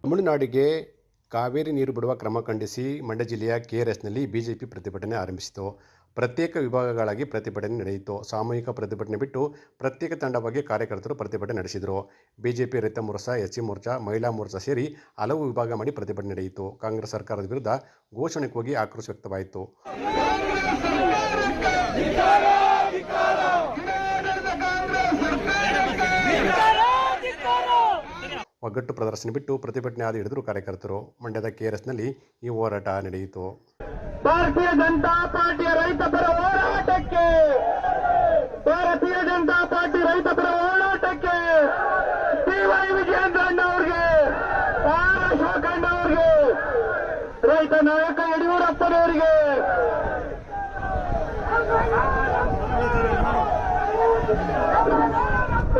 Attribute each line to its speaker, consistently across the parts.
Speaker 1: ತಮಿಳುನಾಡಿಗೆ ಕಾವೇರಿ ನೀರು ಬಿಡುವ ಕ್ರಮ ಖಂಡಿಸಿ ಮಂಡ್ಯ ಜಿಲ್ಲೆಯ ಕೆಆರ್ಎಸ್ನಲ್ಲಿ ಬಿಜೆಪಿ ಪ್ರತಿಭಟನೆ ಆರಂಭಿಸಿತು. ಪ್ರತ್ಯೇಕ ವಿಭಾಗಗಳಾಗಿ ಪ್ರತಿಭಟನೆ ನಡೆಯಿತು. ಸಾಮೂಹಿಕ ಪ್ರತಿಭಟನೆ ಬಿಟ್ಟು ಪ್ರತ್ಯೇಕ ತಂಡವಾಗಿ ಕಾರ್ಯಕರ್ತರು ಪ್ರತಿಭಟನೆ ನಡೆಸಿದರು. ಬಿಜೆಪಿ ರೈತ ಮೋರ್ಚಾ, ಎಸ್ಸಿ ಮೋರ್ಚಾ, ಮಹಿಳಾ ಮೋರ್ಚಾ ಸೇರಿ ಹಲವು ವಿಭಾಗ ಮಾಡಿ ಪ್ರತಿಭಟನೆ ನಡೆಯಿತು. ಕಾಂಗ್ರೆಸ್ ಸರ್ಕಾರದ ವಿರುದ್ಧ ಘೋಷಣೆ ಕೂಗಿ ಆಕ್ರೋಶ ವ್ಯಕ್ತವಾಯಿತು. ಒಗ್ಗಟ್ಟು ಪ್ರದರ್ಶನ ಬಿಟ್ಟು ಪ್ರತಿಭಟನೆ ಆದ ಹಿಡಿದರು ಕಾರ್ಯಕರ್ತರು. ಮಂಡ್ಯದ ಕೆಆರ್ಎಸ್ನಲ್ಲಿ ಈ ಹೋರಾಟ ನಡೆಯಿತು.
Speaker 2: ಭಾರತೀಯ ಜನತಾ ಪಾರ್ಟಿಯ ರೈತ ಪರ ಹೋರಾಟಕ್ಕೆ, ಭಾರತೀಯ ಜನತಾ ಪಾರ್ಟಿ ರೈತ ಪರ ಹೋರಾಟಕ್ಕೆ ಪಿವೈ ವಿಜಯೇಂದ್ರಣ್ಣ ಅವರಿಗೆ, ಆರ್ ಅಶೋಕಣ್ಣ ಅವರಿಗೆ, ರೈತ ನಾಯಕ ಯಡಿಯೂರಪ್ಪನವರಿಗೆ,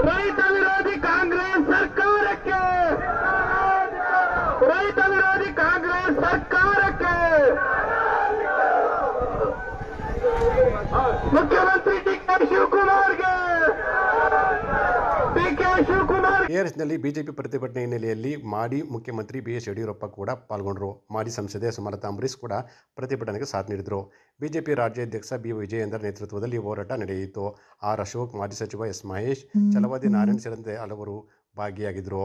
Speaker 2: ರೈತ ವಿರೋಧಿ ಕಾಂಗ್ರೆಸ್ ಸರ್ಕಾರಕ್ಕೆ, ರೈತ ವಿರೋಧಿ ಕಾಂಗ್ರೆಸ್ ಸರ್ಕಾರಕ್ಕೆ, ಮುಖ್ಯಮಂತ್ರಿ ಡಿ.ಕೆ. ಶಿವಕುಮಾರ್ಗೆ,
Speaker 1: ಕೆಆರ್ಎಸ್ನಲ್ಲಿ ಬಿಜೆಪಿ ಪ್ರತಿಭಟನೆ ಹಿನ್ನೆಲೆಯಲ್ಲಿ ಮಾಜಿ ಮುಖ್ಯಮಂತ್ರಿ ಬಿಎಸ್ ಯಡಿಯೂರಪ್ಪ ಕೂಡ ಪಾಲ್ಗೊಂಡರು. ಮಾಜಿ ಸಂಸದೆ ಸುಮಲತಾ ಅಂಬರೀಶ್ ಕೂಡ ಪ್ರತಿಭಟನೆಗೆ ಸಾಥ್ ನೀಡಿದರು. ಬಿಜೆಪಿ ರಾಜ್ಯಾಧ್ಯಕ್ಷ ಬಿ ವಿಜಯೇಂದ್ರ ನೇತೃತ್ವದಲ್ಲಿ ಹೋರಾಟ ನಡೆಯಿತು. ಆರ್ ಅಶೋಕ್, ಮಾಜಿ ಸಚಿವ ಎಸ್ ಮಹೇಶ್, ಛಲವಾದಿ ನಾರಾಯಣ್ ಸೇರಿದಂತೆ ಹಲವರು ಭಾಗಿಯಾಗಿದ್ದರು.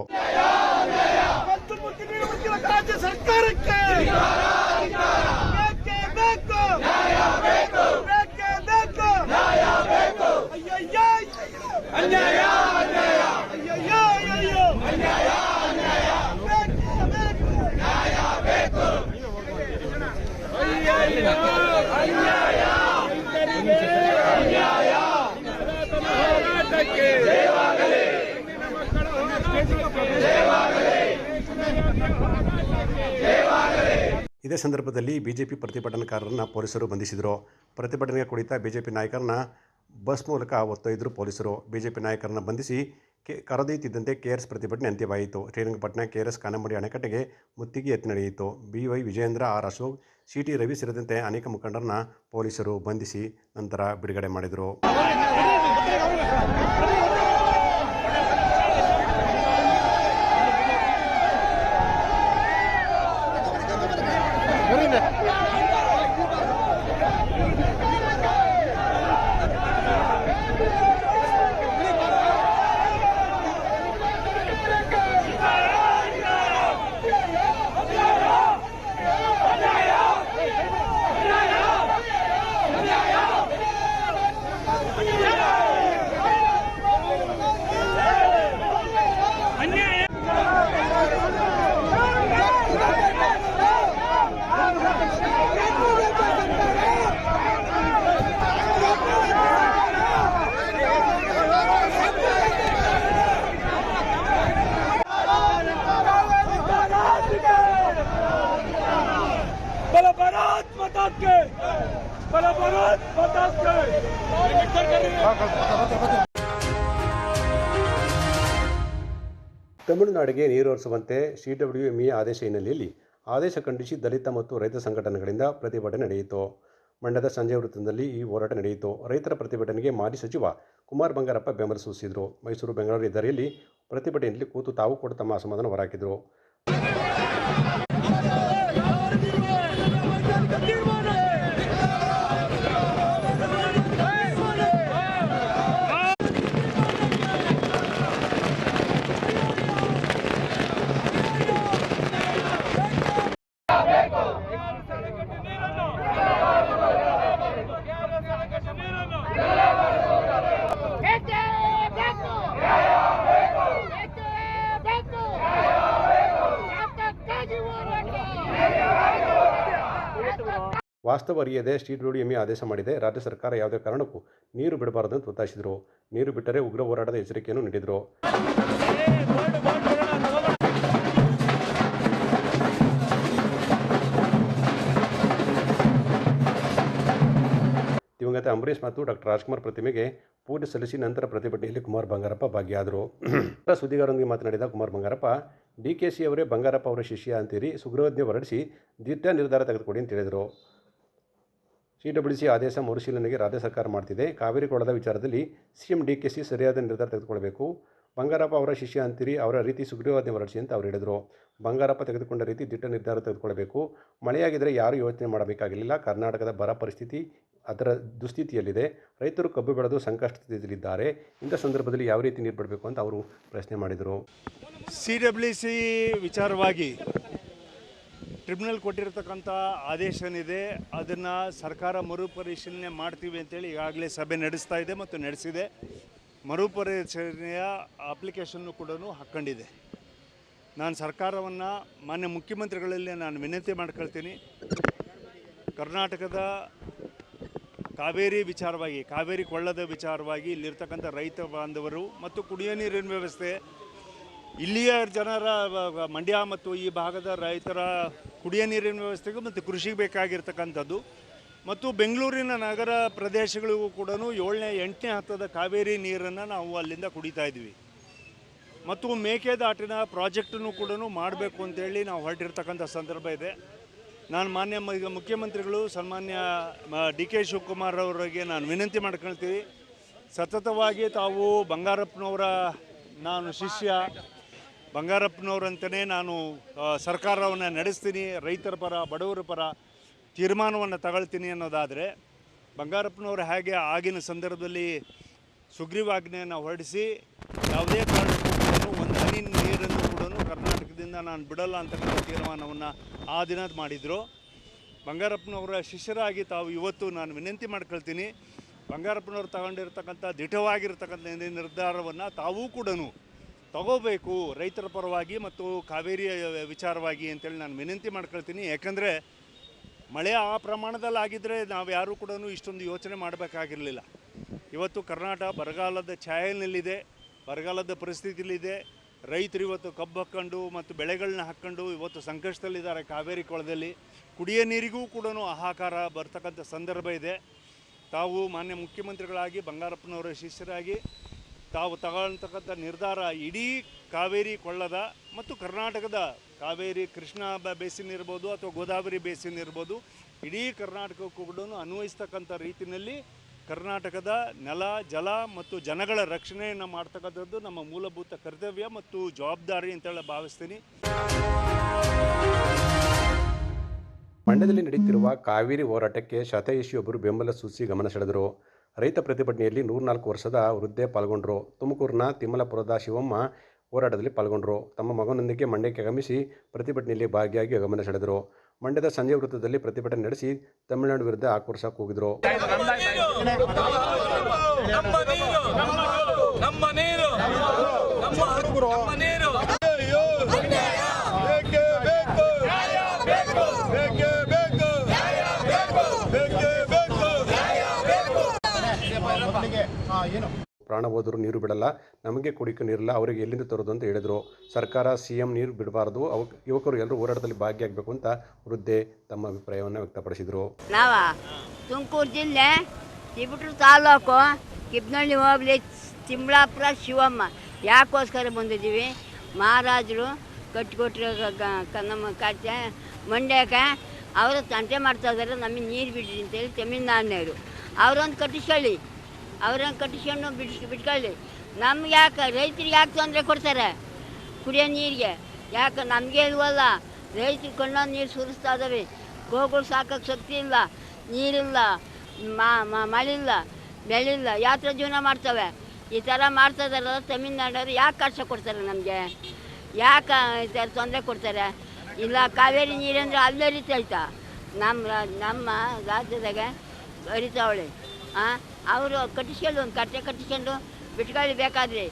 Speaker 1: ಇದೇ ಸಂದರ್ಭದಲ್ಲಿ ಬಿಜೆಪಿ ಪ್ರತಿಭಟನಾಕಾರರನ್ನು ಪೊಲೀಸರು ಬಂಧಿಸಿದರು. ಪ್ರತಿಭಟನೆಗೆ ಕುಳಿತ ಬಿಜೆಪಿ ನಾಯಕರನ್ನ ಬಸ್ ಮೂಲಕ ಹೊತ್ತೊಯ್ದರು ಪೊಲೀಸರು. ಬಿಜೆಪಿ ನಾಯಕರನ್ನು ಬಂಧಿಸಿ ಕರೆದೊಯ್ಯುತ್ತಿದ್ದಂತೆ ಕೆಆರ್ಎಸ್ ಪ್ರತಿಭಟನೆ ಅಂತ್ಯವಾಯಿತು. ಶ್ರೀರಂಗಪಟ್ಟಣ ಕೆಆರ್ಎಸ್ ಕಾನಮಡಿ ಅಣೆಕಟ್ಟೆಗೆ ಮುತ್ತಿಗೆ ಎತ್ತಿ ನಡೆಯಿತು. B Y Vijayendra, R Ashok, C T Ravi ಸೇರಿದಂತೆ ಅನೇಕ ಮುಖಂಡರನ್ನ ಪೊಲೀಸರು ಬಂಧಿಸಿ ನಂತರ ಬಿಡುಗಡೆ ಮಾಡಿದರು. ತಮಿಳುನಾಡಿಗೆ ನೀರು ಹರಿಸುವಂತೆ ಸಿಡಬ್ಲ್ಯೂಎಂಇ ಆದೇಶ ಹಿನ್ನೆಲೆಯಲ್ಲಿ ಆದೇಶ ಖಂಡಿಸಿ ದಲಿತ ಮತ್ತು ರೈತ ಸಂಘಟನೆಗಳಿಂದ ಪ್ರತಿಭಟನೆ ನಡೆಯಿತು. ಮಂಡ್ಯದ ಸಂಜೆ ವೃತ್ತದಲ್ಲಿ ಈ ಹೋರಾಟ ನಡೆಯಿತು. ರೈತರ ಪ್ರತಿಭಟನೆಗೆ ಮಾಜಿ ಸಚಿವ ಕುಮಾರ್ ಬಂಗಾರಪ್ಪ ಬೆಂಬಲ ಸೂಚಿಸಿದರು. ಮೈಸೂರು ಬೆಂಗಳೂರು ಹೆದ್ದಾರಿಯಲ್ಲಿ ಪ್ರತಿಭಟನೆಯಲ್ಲಿ ಕೂತು ತಾವು ಕೂಡ ತಮ್ಮ ಅಸಮಾಧಾನ ಹೊರಹಾಕಿದರು. ವಾಸ್ತವ ಅರಿಯದೆ ಸಿಡಬ್ಲ್ಯೂಎಂಇ ಆದೇಶ ಮಾಡಿದೆ. ರಾಜ್ಯ ಸರ್ಕಾರ ಯಾವುದೇ ಕಾರಣಕ್ಕೂ ನೀರು ಬಿಡಬಾರದು ಎಂದು ಒತ್ತಾಯಿಸಿದರು. ನೀರು ಬಿಟ್ಟರೆ ಉಗ್ರ ಹೋರಾಟದ ಎಚ್ಚರಿಕೆಯನ್ನು ನೀಡಿದರು. ದಿವಂಗತ ಅಂಬರೀಶ್ ಮತ್ತು ಡಾಕ್ಟರ್ ರಾಜ್ಕುಮಾರ್ ಪ್ರತಿಮೆಗೆ ಪೂಜೆ ಸಲ್ಲಿಸಿ ನಂತರ ಪ್ರತಿಭಟನೆಯಲ್ಲಿ ಕುಮಾರ್ ಬಂಗಾರಪ್ಪ ಭಾಗಿಯಾದರು. ಸುದ್ದಿಗಾರರೊಂದಿಗೆ ಮಾತನಾಡಿದ ಕುಮಾರ್ ಬಂಗಾರಪ್ಪ, ಡಿಕೆಶಿ ಅವರೇ ಬಂಗಾರಪ್ಪ ಅವರ ಶಿಷ್ಯ ಅಂತೀರಿ, ಸುಗ್ರೀವಾಜ್ಞೆ ಹೊರಡಿಸಿ ದಿಟ್ಟ ನಿರ್ಧಾರ ತೆಗೆದುಕೊಡಿ ಅಂತ ಹೇಳಿದರು. ಸಿಡಬ್ಲ್ಯೂಸಿ ಆದೇಶ ಮರುಪರಿಶೀಲನೆಗೆ ರಾಜ್ಯ ಸರ್ಕಾರ ಮಾಡ್ತಿದೆ. ಕಾವೇರಿ ಕೊಳದ ವಿಚಾರದಲ್ಲಿ ಸಿಎಂ ಡಿಕೆಶಿ ಸರಿಯಾದ ನಿರ್ಧಾರ ತೆಗೆದುಕೊಳ್ಳಬೇಕು. ಬಂಗಾರಪ್ಪ ಅವರ ಶಿಷ್ಯ ಅಂತೀರಿ, ಅವರ ರೀತಿ ಸುಗ್ರೀವಾಜ್ಞೆ ಹೊರಡಿಸಿ ಅಂತ ಅವ್ರು ಹೇಳಿದರು. ಬಂಗಾರಪ್ಪ ತೆಗೆದುಕೊಂಡ ರೀತಿ ದಿಟ್ಟ ನಿರ್ಧಾರ ತೆಗೆದುಕೊಳ್ಳಬೇಕು. ಮಳೆಯಾಗಿದ್ದರೆ ಯಾರೂ ಯೋಚನೆ ಮಾಡಬೇಕಾಗಿರಲಿಲ್ಲ. ಕರ್ನಾಟಕದ ಬರ ಪರಿಸ್ಥಿತಿ ಅದರ ದುಸ್ಥಿತಿಯಲ್ಲಿದೆ. ರೈತರು ಕಬ್ಬು ಬೆಳೆದು ಸಂಕಷ್ಟದಲ್ಲಿದ್ದಾರೆ. ಇಂಥ ಸಂದರ್ಭದಲ್ಲಿ ಯಾವ ರೀತಿ ನೀರು ಬಿಡಬೇಕು ಅಂತ ಅವರು ಪ್ರಶ್ನೆ ಮಾಡಿದರು.
Speaker 3: CWC ವಿಚಾರವಾಗಿ ಟ್ರಿಬ್ಯುನಲ್ ಕೊಟ್ಟಿರತಕ್ಕಂಥ ಆದೇಶ ಏನಿದೆ ಅದನ್ನು ಸರ್ಕಾರ ಮರುಪರಿಶೀಲನೆ ಮಾಡ್ತೀವಿ ಅಂತೇಳಿ ಈಗಾಗಲೇ ಸಭೆ ನಡೆಸ್ತಾ ಇದೆ ಮತ್ತು ನಡೆಸಿದೆ. ಮರುಪರಿಶೀಲನೆಯ ಅಪ್ಲಿಕೇಶನ್ನು ಕೂಡ ಹಾಕ್ಕೊಂಡಿದೆ. ನಾನು ಸರ್ಕಾರವನ್ನು ಮಾನ್ಯ ಮುಖ್ಯಮಂತ್ರಿಗಳಲ್ಲಿ ನಾನು ವಿನಂತಿ ಮಾಡ್ಕೊಳ್ತೀನಿ. ಕರ್ನಾಟಕದ ಕಾವೇರಿ ವಿಚಾರವಾಗಿ, ಕಾವೇರಿ ಕೊಳ್ಳದ ವಿಚಾರವಾಗಿ ಇಲ್ಲಿರ್ತಕ್ಕಂಥ ರೈತ ಬಾಂಧವರು ಮತ್ತು ಕುಡಿಯೋ ನೀರಿನ ವ್ಯವಸ್ಥೆ, ಇಲ್ಲಿಯ ಜನರ ಮಂಡ್ಯ ಮತ್ತು ಈ ಭಾಗದ ರೈತರ ಕುಡಿಯೋ ನೀರಿನ ವ್ಯವಸ್ಥೆಗೂ ಮತ್ತು ಕೃಷಿಗೆ ಬೇಕಾಗಿರ್ತಕ್ಕಂಥದ್ದು ಮತ್ತು ಬೆಂಗಳೂರಿನ ನಗರ ಪ್ರದೇಶಗಳಿಗೂ ಕೂಡ 7ನೇ 8ನೇ ಹಂತದ ಕಾವೇರಿ ನೀರನ್ನು ನಾವು ಅಲ್ಲಿಂದ ಕುಡಿತಾ ಇದ್ವಿ ಮತ್ತು ಮೇಕೆದಾಟಿನ ಪ್ರಾಜೆಕ್ಟನ್ನು ಕೂಡ ಮಾಡಬೇಕು ಅಂತೇಳಿ ನಾವು ಹೊರಟಿರ್ತಕ್ಕಂಥ ಸಂದರ್ಭ ಇದೆ. ನಾನು ಮಾನ್ಯ ಮುಖ್ಯಮಂತ್ರಿಗಳು ಸನ್ಮಾನ್ಯ DK ಶಿವಕುಮಾರ್ ಅವರಿಗೆ ನಾನು ವಿನಂತಿ ಮಾಡ್ಕೊಳ್ತೀವಿ. ಸತತವಾಗಿ ತಾವು ಬಂಗಾರಪ್ಪನವರ ನಾನು ಶಿಷ್ಯ, ಬಂಗಾರಪ್ಪನವರಂತಲೇ ನಾನು ಸರ್ಕಾರವನ್ನು ನಡೆಸ್ತೀನಿ, ರೈತರ ಪರ ಬಡವರ ಪರ ತೀರ್ಮಾನವನ್ನು ತಗೊಳ್ತೀನಿ ಅನ್ನೋದಾದರೆ, ಬಂಗಾರಪ್ಪನವರು ಹೇಗೆ ಆಗಿನ ಸಂದರ್ಭದಲ್ಲಿ ಸುಗ್ರೀವಾಜ್ಞೆಯನ್ನು ಹೊರಡಿಸಿ ಯಾವುದೇ ಕಾರಣಕ್ಕೂ ಕೂಡ ಒಂದು ಹನಿ ನೀರನ್ನು ಕೂಡ ಕರ್ನಾಟಕದಿಂದ ನಾನು ಬಿಡಲ್ಲ ಅಂತಕ್ಕಂಥ ತೀರ್ಮಾನವನ್ನು ಆ ದಿನ ಮಾಡಿದರು. ಬಂಗಾರಪ್ಪನವರ ಶಿಷ್ಯರಾಗಿ ತಾವು ಇವತ್ತು ನಾನು ವಿನಂತಿ ಮಾಡ್ಕೊಳ್ತೀನಿ, ಬಂಗಾರಪ್ಪನವರು ತಗೊಂಡಿರ್ತಕ್ಕಂಥ ದಿಟವಾಗಿರ್ತಕ್ಕಂಥ ನಿರ್ಧಾರವನ್ನು ತಾವೂ ಕೂಡ ತಗೋಬೇಕು ರೈತರ ಪರವಾಗಿ ಮತ್ತು ಕಾವೇರಿ ವಿಚಾರವಾಗಿ ಅಂತೇಳಿ ನಾನು ವಿನಂತಿ ಮಾಡ್ಕೊಳ್ತೀನಿ. ಯಾಕಂದರೆ ಮಳೆ ಆ ಪ್ರಮಾಣದಲ್ಲಿ ಆಗಿದ್ದರೆ ನಾವು ಯಾರೂ ಕೂಡ ಇಷ್ಟೊಂದು ಯೋಚನೆ ಮಾಡಬೇಕಾಗಿರಲಿಲ್ಲ. ಇವತ್ತು ಕರ್ನಾಟಕ ಬರಗಾಲದ ಛಾಯೆಯಲ್ಲಿದೆ, ಬರಗಾಲದ ಪರಿಸ್ಥಿತಿಯಲ್ಲಿದೆ. ರೈತರು ಇವತ್ತು ಕಬ್ಬು ಹಾಕ್ಕೊಂಡು ಮತ್ತು ಬೆಳೆಗಳನ್ನ ಹಾಕ್ಕೊಂಡು ಇವತ್ತು ಸಂಕಷ್ಟದಲ್ಲಿದ್ದಾರೆ. ಕಾವೇರಿ ಕೊಳದಲ್ಲಿ ಕುಡಿಯೋ ನೀರಿಗೂ ಕೂಡ ಹಾಹಾಕಾರ ಬರ್ತಕ್ಕಂಥ ಸಂದರ್ಭ ಇದೆ. ತಾವು ಮಾನ್ಯ ಮುಖ್ಯಮಂತ್ರಿಗಳಾಗಿ ಬಂಗಾರಪ್ಪನವರ ಶಿಷ್ಯರಾಗಿ ತಾವು ತಗೊಳ್ತಕ್ಕಂಥ ನಿರ್ಧಾರ ಇಡೀ ಕಾವೇರಿ ಕೊಳ್ಳದ ಮತ್ತು ಕರ್ನಾಟಕದ ಕಾವೇರಿ ಕೃಷ್ಣ ಬೇಸಿನ್ ಇರ್ಬೋದು ಅಥವಾ ಗೋದಾವರಿ ಬೇಸಿನ್ ಇರ್ಬೋದು, ಇಡೀ ಕರ್ನಾಟಕಕ್ಕೂ ಕೂಡ ಅನ್ವಯಿಸ್ತಕ್ಕಂಥ ರೀತಿಯಲ್ಲಿ ಕರ್ನಾಟಕದ ನೆಲ, ಜಲ ಮತ್ತು ಜನಗಳ ರಕ್ಷಣೆಯನ್ನು ಮಾಡ್ತಕ್ಕಂಥದ್ದು ನಮ್ಮ ಮೂಲಭೂತ ಕರ್ತವ್ಯ ಮತ್ತು ಜವಾಬ್ದಾರಿ ಅಂತೇಳಿ ಭಾವಿಸ್ತೀನಿ.
Speaker 1: ಮಂಡ್ಯದಲ್ಲಿ ನಡೆಯುತ್ತಿರುವ ಕಾವೇರಿ ಹೋರಾಟಕ್ಕೆ ಶತಾಯುಷಿಯೊಬ್ಬರು ಬೆಂಬಲ ಸೂಚಿಸಿ ಗಮನ ಸೆಳೆದರು. ರೈತ ಪ್ರತಿಭಟನೆಯಲ್ಲಿ 104 ವರ್ಷದ ವೃದ್ಧೆ ಪಾಲ್ಗೊಂಡರು. ತುಮಕೂರಿನ ತಿಮ್ಮಲಪುರದ ಶಿವಮ್ಮ ಹೋರಾಟದಲ್ಲಿ ಪಾಲ್ಗೊಂಡರು. ತಮ್ಮ ಮಗನೊಂದಿಗೆ ಮಂಡ್ಯಕ್ಕೆ ಆಗಮಿಸಿ ಪ್ರತಿಭಟನೆಯಲ್ಲಿ ಭಾಗಿಯಾಗಿ ಗಮನ ಸೆಳೆದರು. ಮಂಡ್ಯದ ಸಂಜೆ ವೃತ್ತದಲ್ಲಿ ಪ್ರತಿಭಟನೆ ನಡೆಸಿ ತಮಿಳುನಾಡು ವಿರುದ್ಧ ಆಕ್ರೋಶ ಕೂಗಿದರು. ಪ್ರಾಣ ಹೋದರೂ ನೀರು ಬಿಡಲ್ಲ, ನಮಗೆ ಕುಡಿಯಕ್ಕೆ ನೀರಿಲ್ಲ, ಅವರಿಗೆ ಎಲ್ಲಿಂದ ತರೋದು ಅಂತ ಹೇಳಿದರು. ಸರ್ಕಾರ CM ನೀರು ಬಿಡಬಾರ್ದು, ಯುವಕರು ಎಲ್ಲರೂ ಹೋರಾಟದಲ್ಲಿ ಭಾಗಿಯಾಗಬೇಕು ಅಂತ ವೃದ್ಧೆ ತಮ್ಮ ಅಭಿಪ್ರಾಯವನ್ನು ವ್ಯಕ್ತಪಡಿಸಿದರು.
Speaker 4: ನಾವ ತುಮಕೂರು ಜಿಲ್ಲೆ ತಿಪಟೂರು ತಾಲೂಕು ಕಿಬ್ನಳ್ಳಿ ಹೋಬಳಿ ತಿಮ್ಲಾಪುರ ಶಿವಮ್ಮ ಯಾಕೋಸ್ಕರ ಬಂದಿದ್ದೀವಿ, ಮಹಾರಾಜರು ಕಟ್ಟಿಕೊಟ್ಟಿರೋ ನಮ್ಮ ಕಾಚೆ ಮಂಡ್ಯಕ್ಕೆ ಅವರು ತಂಟೆ ಮಾಡ್ತಾ ಇದ್ದಾರೆ, ನಮಗೆ ನೀರು ಬಿಡ್ರಿ ಅಂತೇಳಿ ತಮಿಳ್ನಾಡಿನವರು ಅವರೊಂದು ಕಟ್ಟಿಸ್ಕೊಳ್ಳಿ, ಅವ್ರನ್ನ ಕಟ್ಟಿಸ್ಕೊಂಡು ಬಿಟ್ಕೊಳ್ಳಿ. ನಮ್ಗೆ ಯಾಕೆ ರೈತರಿಗೆ ಯಾಕೆ ತೊಂದರೆ ಕೊಡ್ತಾರೆ ಕುಡಿಯೋ ನೀರಿಗೆ? ಯಾಕೆ ನಮಗೆ ಇಲ್ವಲ್ಲ, ರೈತರು ಕೊಂಡೊಂದು ನೀರು ಸುರಿಸ್ತಾ ಇದ್ದಾವೆ, ಗೋಗಳು ಸಾಕೋಕ್ಕೆ ಶಕ್ತಿ ಇಲ್ಲ, ನೀರಿಲ್ಲ, ಮಳೆ ಇಲ್ಲ, ಬೆಳೆ ಇಲ್ಲ, ಯಾತ್ರ ಜೀವನ ಮಾಡ್ತವೆ. ಈ ಥರ ಮಾಡ್ತಾ ಇದ್ದಾರಲ್ಲ ತಮಿಳ್ನಾಡವರು, ಯಾಕೆ ಕಷ್ಟ ಕೊಡ್ತಾರೆ ನಮಗೆ? ಯಾಕೆ ಈ ಥರ ತೊಂದರೆ ಕೊಡ್ತಾರೆ? ಇಲ್ಲ ಕಾವೇರಿ ನೀರಂದರೆ ಅಲ್ಲೇ ಹರಿತೈತಾ, ನಮ್ಮ ರಾಜ್ಯದಾಗ ಹರಿತಾವಳೆ. ಅವರು ಕಟ್ಟಿಸ್ಕೊಂಡು ಒಂದು ಕಟ್ಟೆ ಕಟ್ಟಿಸ್ಕೊಂಡು ಬಿಟ್ಕೊಳ್ಳಿ ಬೇಕಾದ್ರೆ,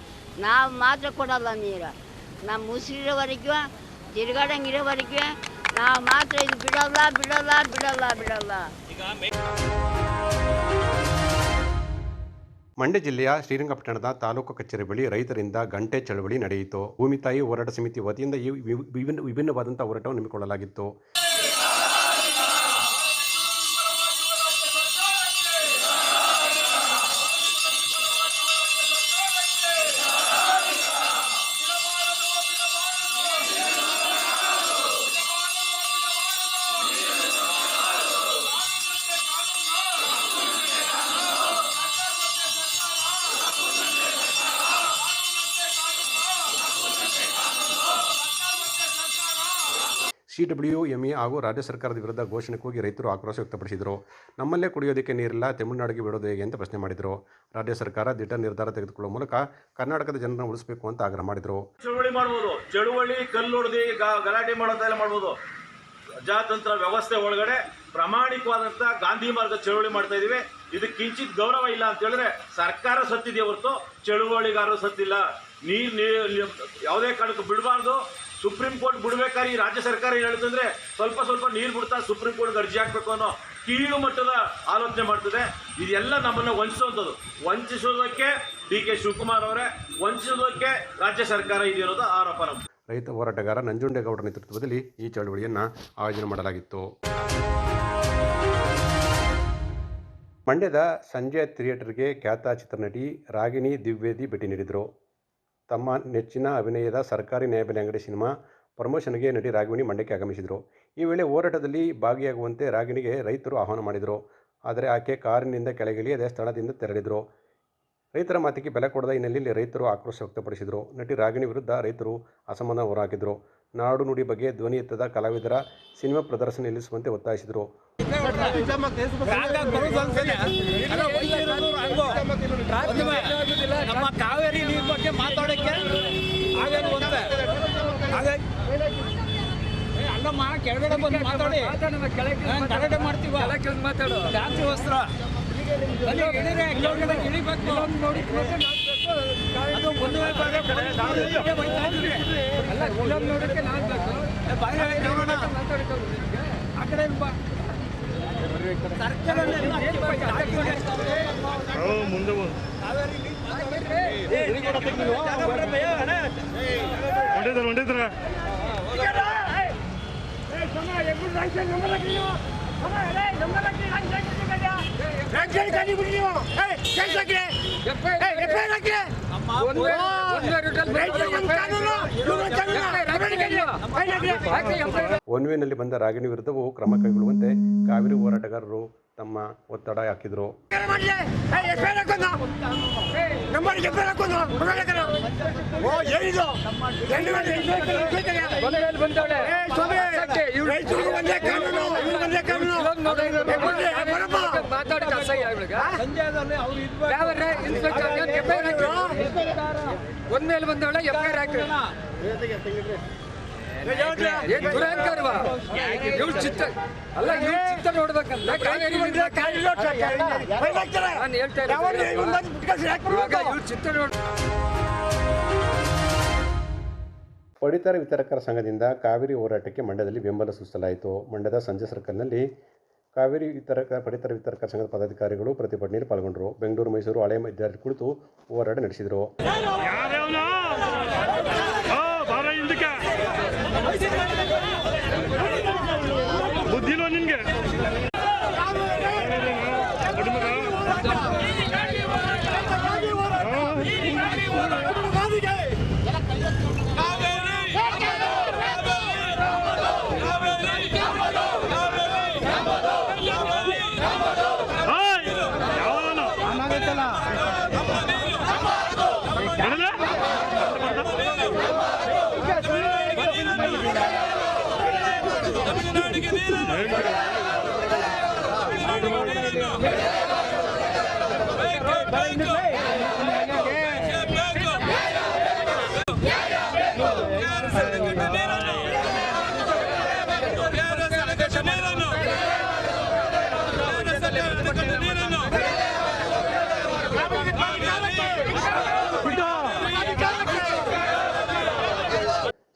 Speaker 4: ನಾವು ಮಾತ್ರ ಕೊಡಲ್ಲ ನೀರು. ನಮ್ಮ ಉಸಿರಿರೋವರೆಗೂ ತಿರುಗಾಡಂಗಿರೋವರೆಗೂ ನಾವು ಮಾತ್ರ ಇದು ಬಿಡಲ್ಲ ಬಿಡಲ್ಲ ಬಿಡಲ್ಲ ಬಿಡಲ್ಲ.
Speaker 1: ಮಂಡ್ಯ ಜಿಲ್ಲೆಯ ಶ್ರೀರಂಗಪಟ್ಟಣದ ತಾಲೂಕು ಕಚೇರಿ ಬಳಿ ರೈತರಿಂದ ಗಂಟೆ ಚಳವಳಿ ನಡೆಯಿತು. ಭೂಮಿ ತಾಯಿ ಹೋರಾಟ ಸಮಿತಿ ವತಿಯಿಂದ ಈ ವಿಭಿನ್ನವಾದಂಥ ಹೋರಾಟವನ್ನು ಹಮ್ಮಿಕೊಳ್ಳಲಾಗಿತ್ತು. CWME ಹಾಗೂ ರಾಜ್ಯ ಸರ್ಕಾರದ ವಿರುದ್ಧ ಘೋಷಣೆ ಕೂಗಿ ರೈತರು ಆಕ್ರೋಶ ವ್ಯಕ್ತಪಡಿಸಿದರು. ನಮ್ಮಲ್ಲೇ ಕುಡಿಯೋದಕ್ಕೆ ನೀರಿಲ್ಲ, ತಮಿಳುನಾಡಿಗೆ ಬಿಡೋದು ಹೇಗೆ ಅಂತ ಪ್ರಶ್ನೆ ಮಾಡಿದರು. ರಾಜ್ಯ ಸರ್ಕಾರ ದಿಟ್ಟ ನಿರ್ಧಾರ ತೆಗೆದುಕೊಳ್ಳುವ ಮೂಲಕ ಕರ್ನಾಟಕದ ಜನರನ್ನು ಉಳಿಸಬೇಕು ಅಂತ ಆಗ್ರಹ ಮಾಡಿದರು.
Speaker 5: ಚಳುವಳಿ ಮಾಡ್ಬೋದು, ಚಳುವಳಿ ಕಲ್ಲೊಡೆದು ಗಲಾಟೆ ಮಾಡೋದೆಲ್ಲ ಮಾಡ್ಬೋದು. ಪ್ರಜಾತಂತ್ರ ವ್ಯವಸ್ಥೆ ಒಳಗಡೆ ಪ್ರಾಮಾಣಿಕವಾದಂಥ ಗಾಂಧಿ ಮಾರ್ಗ ಚಳುವಳಿ ಮಾಡ್ತಾ ಇದೀವಿ. ಇದಕ್ಕೆ ಕಿಂಚಿತ್ ಗೌರವ ಇಲ್ಲ ಅಂತ ಹೇಳಿದ್ರೆ ಸರ್ಕಾರ ಸತ್ತಿದೆಯೇ ಹೊರತು ಚಳುವಳಿಗಾರರು ಸತ್ತಿಲ್ಲ. ನೀರು ಯಾವುದೇ ಕಾರಣಕ್ಕೂ ಬಿಡಬಾರ್ದು. ಸುಪ್ರೀಂ ಕೋರ್ಟ್ ಬಿಡ್ಬೇಕಾದ್ರೆ ಈ ರಾಜ್ಯ ಸರ್ಕಾರ ಏನು ಹೇಳ್ತಂದ್ರೆ ಸ್ವಲ್ಪ ನೀರು ಬಿಡ್ತಾ ಸುಪ್ರೀಂ ಕೋರ್ಟ್ಗೆ ಅರ್ಜಿ ಹಾಕ್ಬೇಕು ಅನ್ನೋ ಕೀಳು ಮಟ್ಟದ ಆಲೋಚನೆ ಮಾಡ್ತದೆ. ಇದೆಲ್ಲ ನಮ್ಮನ್ನು ವಂಚಿಸೋದಕ್ಕೆ DK ಶಿವಕುಮಾರ್ ಅವರೇ, ವಂಚಿಸೋದಕ್ಕೆ ರಾಜ್ಯ ಸರ್ಕಾರ ಇದೆ ಅನ್ನೋದು ಆರೋಪ.
Speaker 1: ರೈತ ಹೋರಾಟಗಾರ ನಂಜುಂಡೇಗೌಡರ ನೇತೃತ್ವದಲ್ಲಿ ಈ ಚಳವಳಿಯನ್ನು ಆಯೋಜನೆ ಮಾಡಲಾಗಿತ್ತು. ಮಂಡ್ಯದ ಸಂಜಯ್ ಥಿಯೇಟರ್ಗೆ ಖ್ಯಾತ ಚಿತ್ರನಟಿ ರಾಗಿಣಿ ದ್ವಿವೇದಿ ಭೇಟಿ ನೀಡಿದರು. ತಮ್ಮ ನೆಚ್ಚಿನ ಅಭಿನಯದ ಸರ್ಕಾರಿ ನ್ಯಾಯಬೆಲೆ ಅಂಗಡಿ ಸಿನಿಮಾ ಪ್ರಮೋಷನ್ಗೆ ನಟಿ ರಾಗಿಣಿ ಮಂಡ್ಯಕ್ಕೆ ಆಗಮಿಸಿದರು. ಈ ವೇಳೆ ಹೋರಾಟದಲ್ಲಿ ಭಾಗಿಯಾಗುವಂತೆ ರಾಗಿಣಿಗೆ ರೈತರು ಆಹ್ವಾನ ಮಾಡಿದರು. ಆದರೆ ಆಕೆ ಕಾರಿನಿಂದ ಕೆಳಗಿಳಿಯದೆ ಸ್ಥಳದಿಂದ ತೆರಳಿದರು. ರೈತರ ಮಾತಿಗೆ ಬೆಲೆ ಕೊಡದ ಹಿನ್ನೆಲೆಯಲ್ಲಿ ರೈತರು ಆಕ್ರೋಶ ವ್ಯಕ್ತಪಡಿಸಿದರು. ನಟಿ ರಾಗಿಣಿ ವಿರುದ್ಧ ರೈತರು ಅಸಮಾಧಾನ ಹೊರಹಾಕಿದರು. ನಾಡು ನುಡಿ ಬಗ್ಗೆ ಧ್ವನಿ ಎತ್ತದ ಕಲಾವಿದರ ಸಿನಿಮಾ ಪ್ರದರ್ಶನ ನಿಲ್ಲಿಸುವಂತೆ ಒತ್ತಾಯಿಸಿದರು.
Speaker 6: ನಮ್ಮ ಕಾವೇರಿ ನೀರು ಬಗ್ಗೆ ಮಾತಾಡೋಕ್ಕೆ ಅಲ್ಲಮ್ಮ ಕೆಳಗಡೆ ಬಂದು ಮಾತಾಡಿ, ಕೆಳಗಡೆ ಮಾಡ್ತೀವ, ಮಾತಾಡು ಜಾಸ್ತಿ ವಸ್ತ್ರ ಇಳಿಬೇಕು ನೋಡಿ. ಅದು ಒಂದು ನೋಡೋಕ್ಕೆ ಆ ಕಡೆ
Speaker 3: ಮುಂದೆ ಹೊಂಡಿದ್ರ
Speaker 1: ಒನ್ವೇನಲ್ಲಿ ಬಂದ ರಾಗಿಣಿ ವಿರುದ್ಧವೂ ಕ್ರಮ ಕೈಗೊಳ್ಳುವಂತೆ ಕಾವೇರಿ ಹೋರಾಟಗಾರರು ತಮ್ಮ ಒತ್ತಡ ಹಾಕಿದರು.
Speaker 6: ಒಂದ್ಮೇಲೆ ಬಂದವಳೆ FIR ಹಾಕಿ ಚಿತ್ರ ಅಲ್ಲ, ಇವ್ರು ಚಿತ್ರ ನೋಡ್ಬೇಕಂತ ನಾನು ಹೇಳ್ತಾ ಇವಾಗ ಚಿತ್ರ ನೋಡ್.
Speaker 1: ಪಡಿತರ ವಿತರಕರ ಸಂಘದಿಂದ ಕಾವೇರಿ ಹೋರಾಟಕ್ಕೆ ಮಂಡ್ಯದಲ್ಲಿ ಬೆಂಬಲ ಸೂಚಿಸಲಾಯಿತು. ಮಂಡ್ಯದ ಸಂಜೆ ಸರ್ಕಲ್ನಲ್ಲಿ ಕಾವೇರಿ ಪಡಿತರ ವಿತರಕರ ಸಂಘದ ಪದಾಧಿಕಾರಿಗಳು ಪ್ರತಿಭಟನೆಯಲ್ಲಿ ಪಾಲ್ಗೊಂಡರು. ಬೆಂಗಳೂರು, ಮೈಸೂರು ಹಳೆ ವಿದ್ಯಾರ್ಥಿ ಕುಳಿತು ಹೋರಾಟ ನಡೆಸಿದರು.
Speaker 3: ಬುದ್ಧಿಲ್ವ ನಿನ್ಗೆ?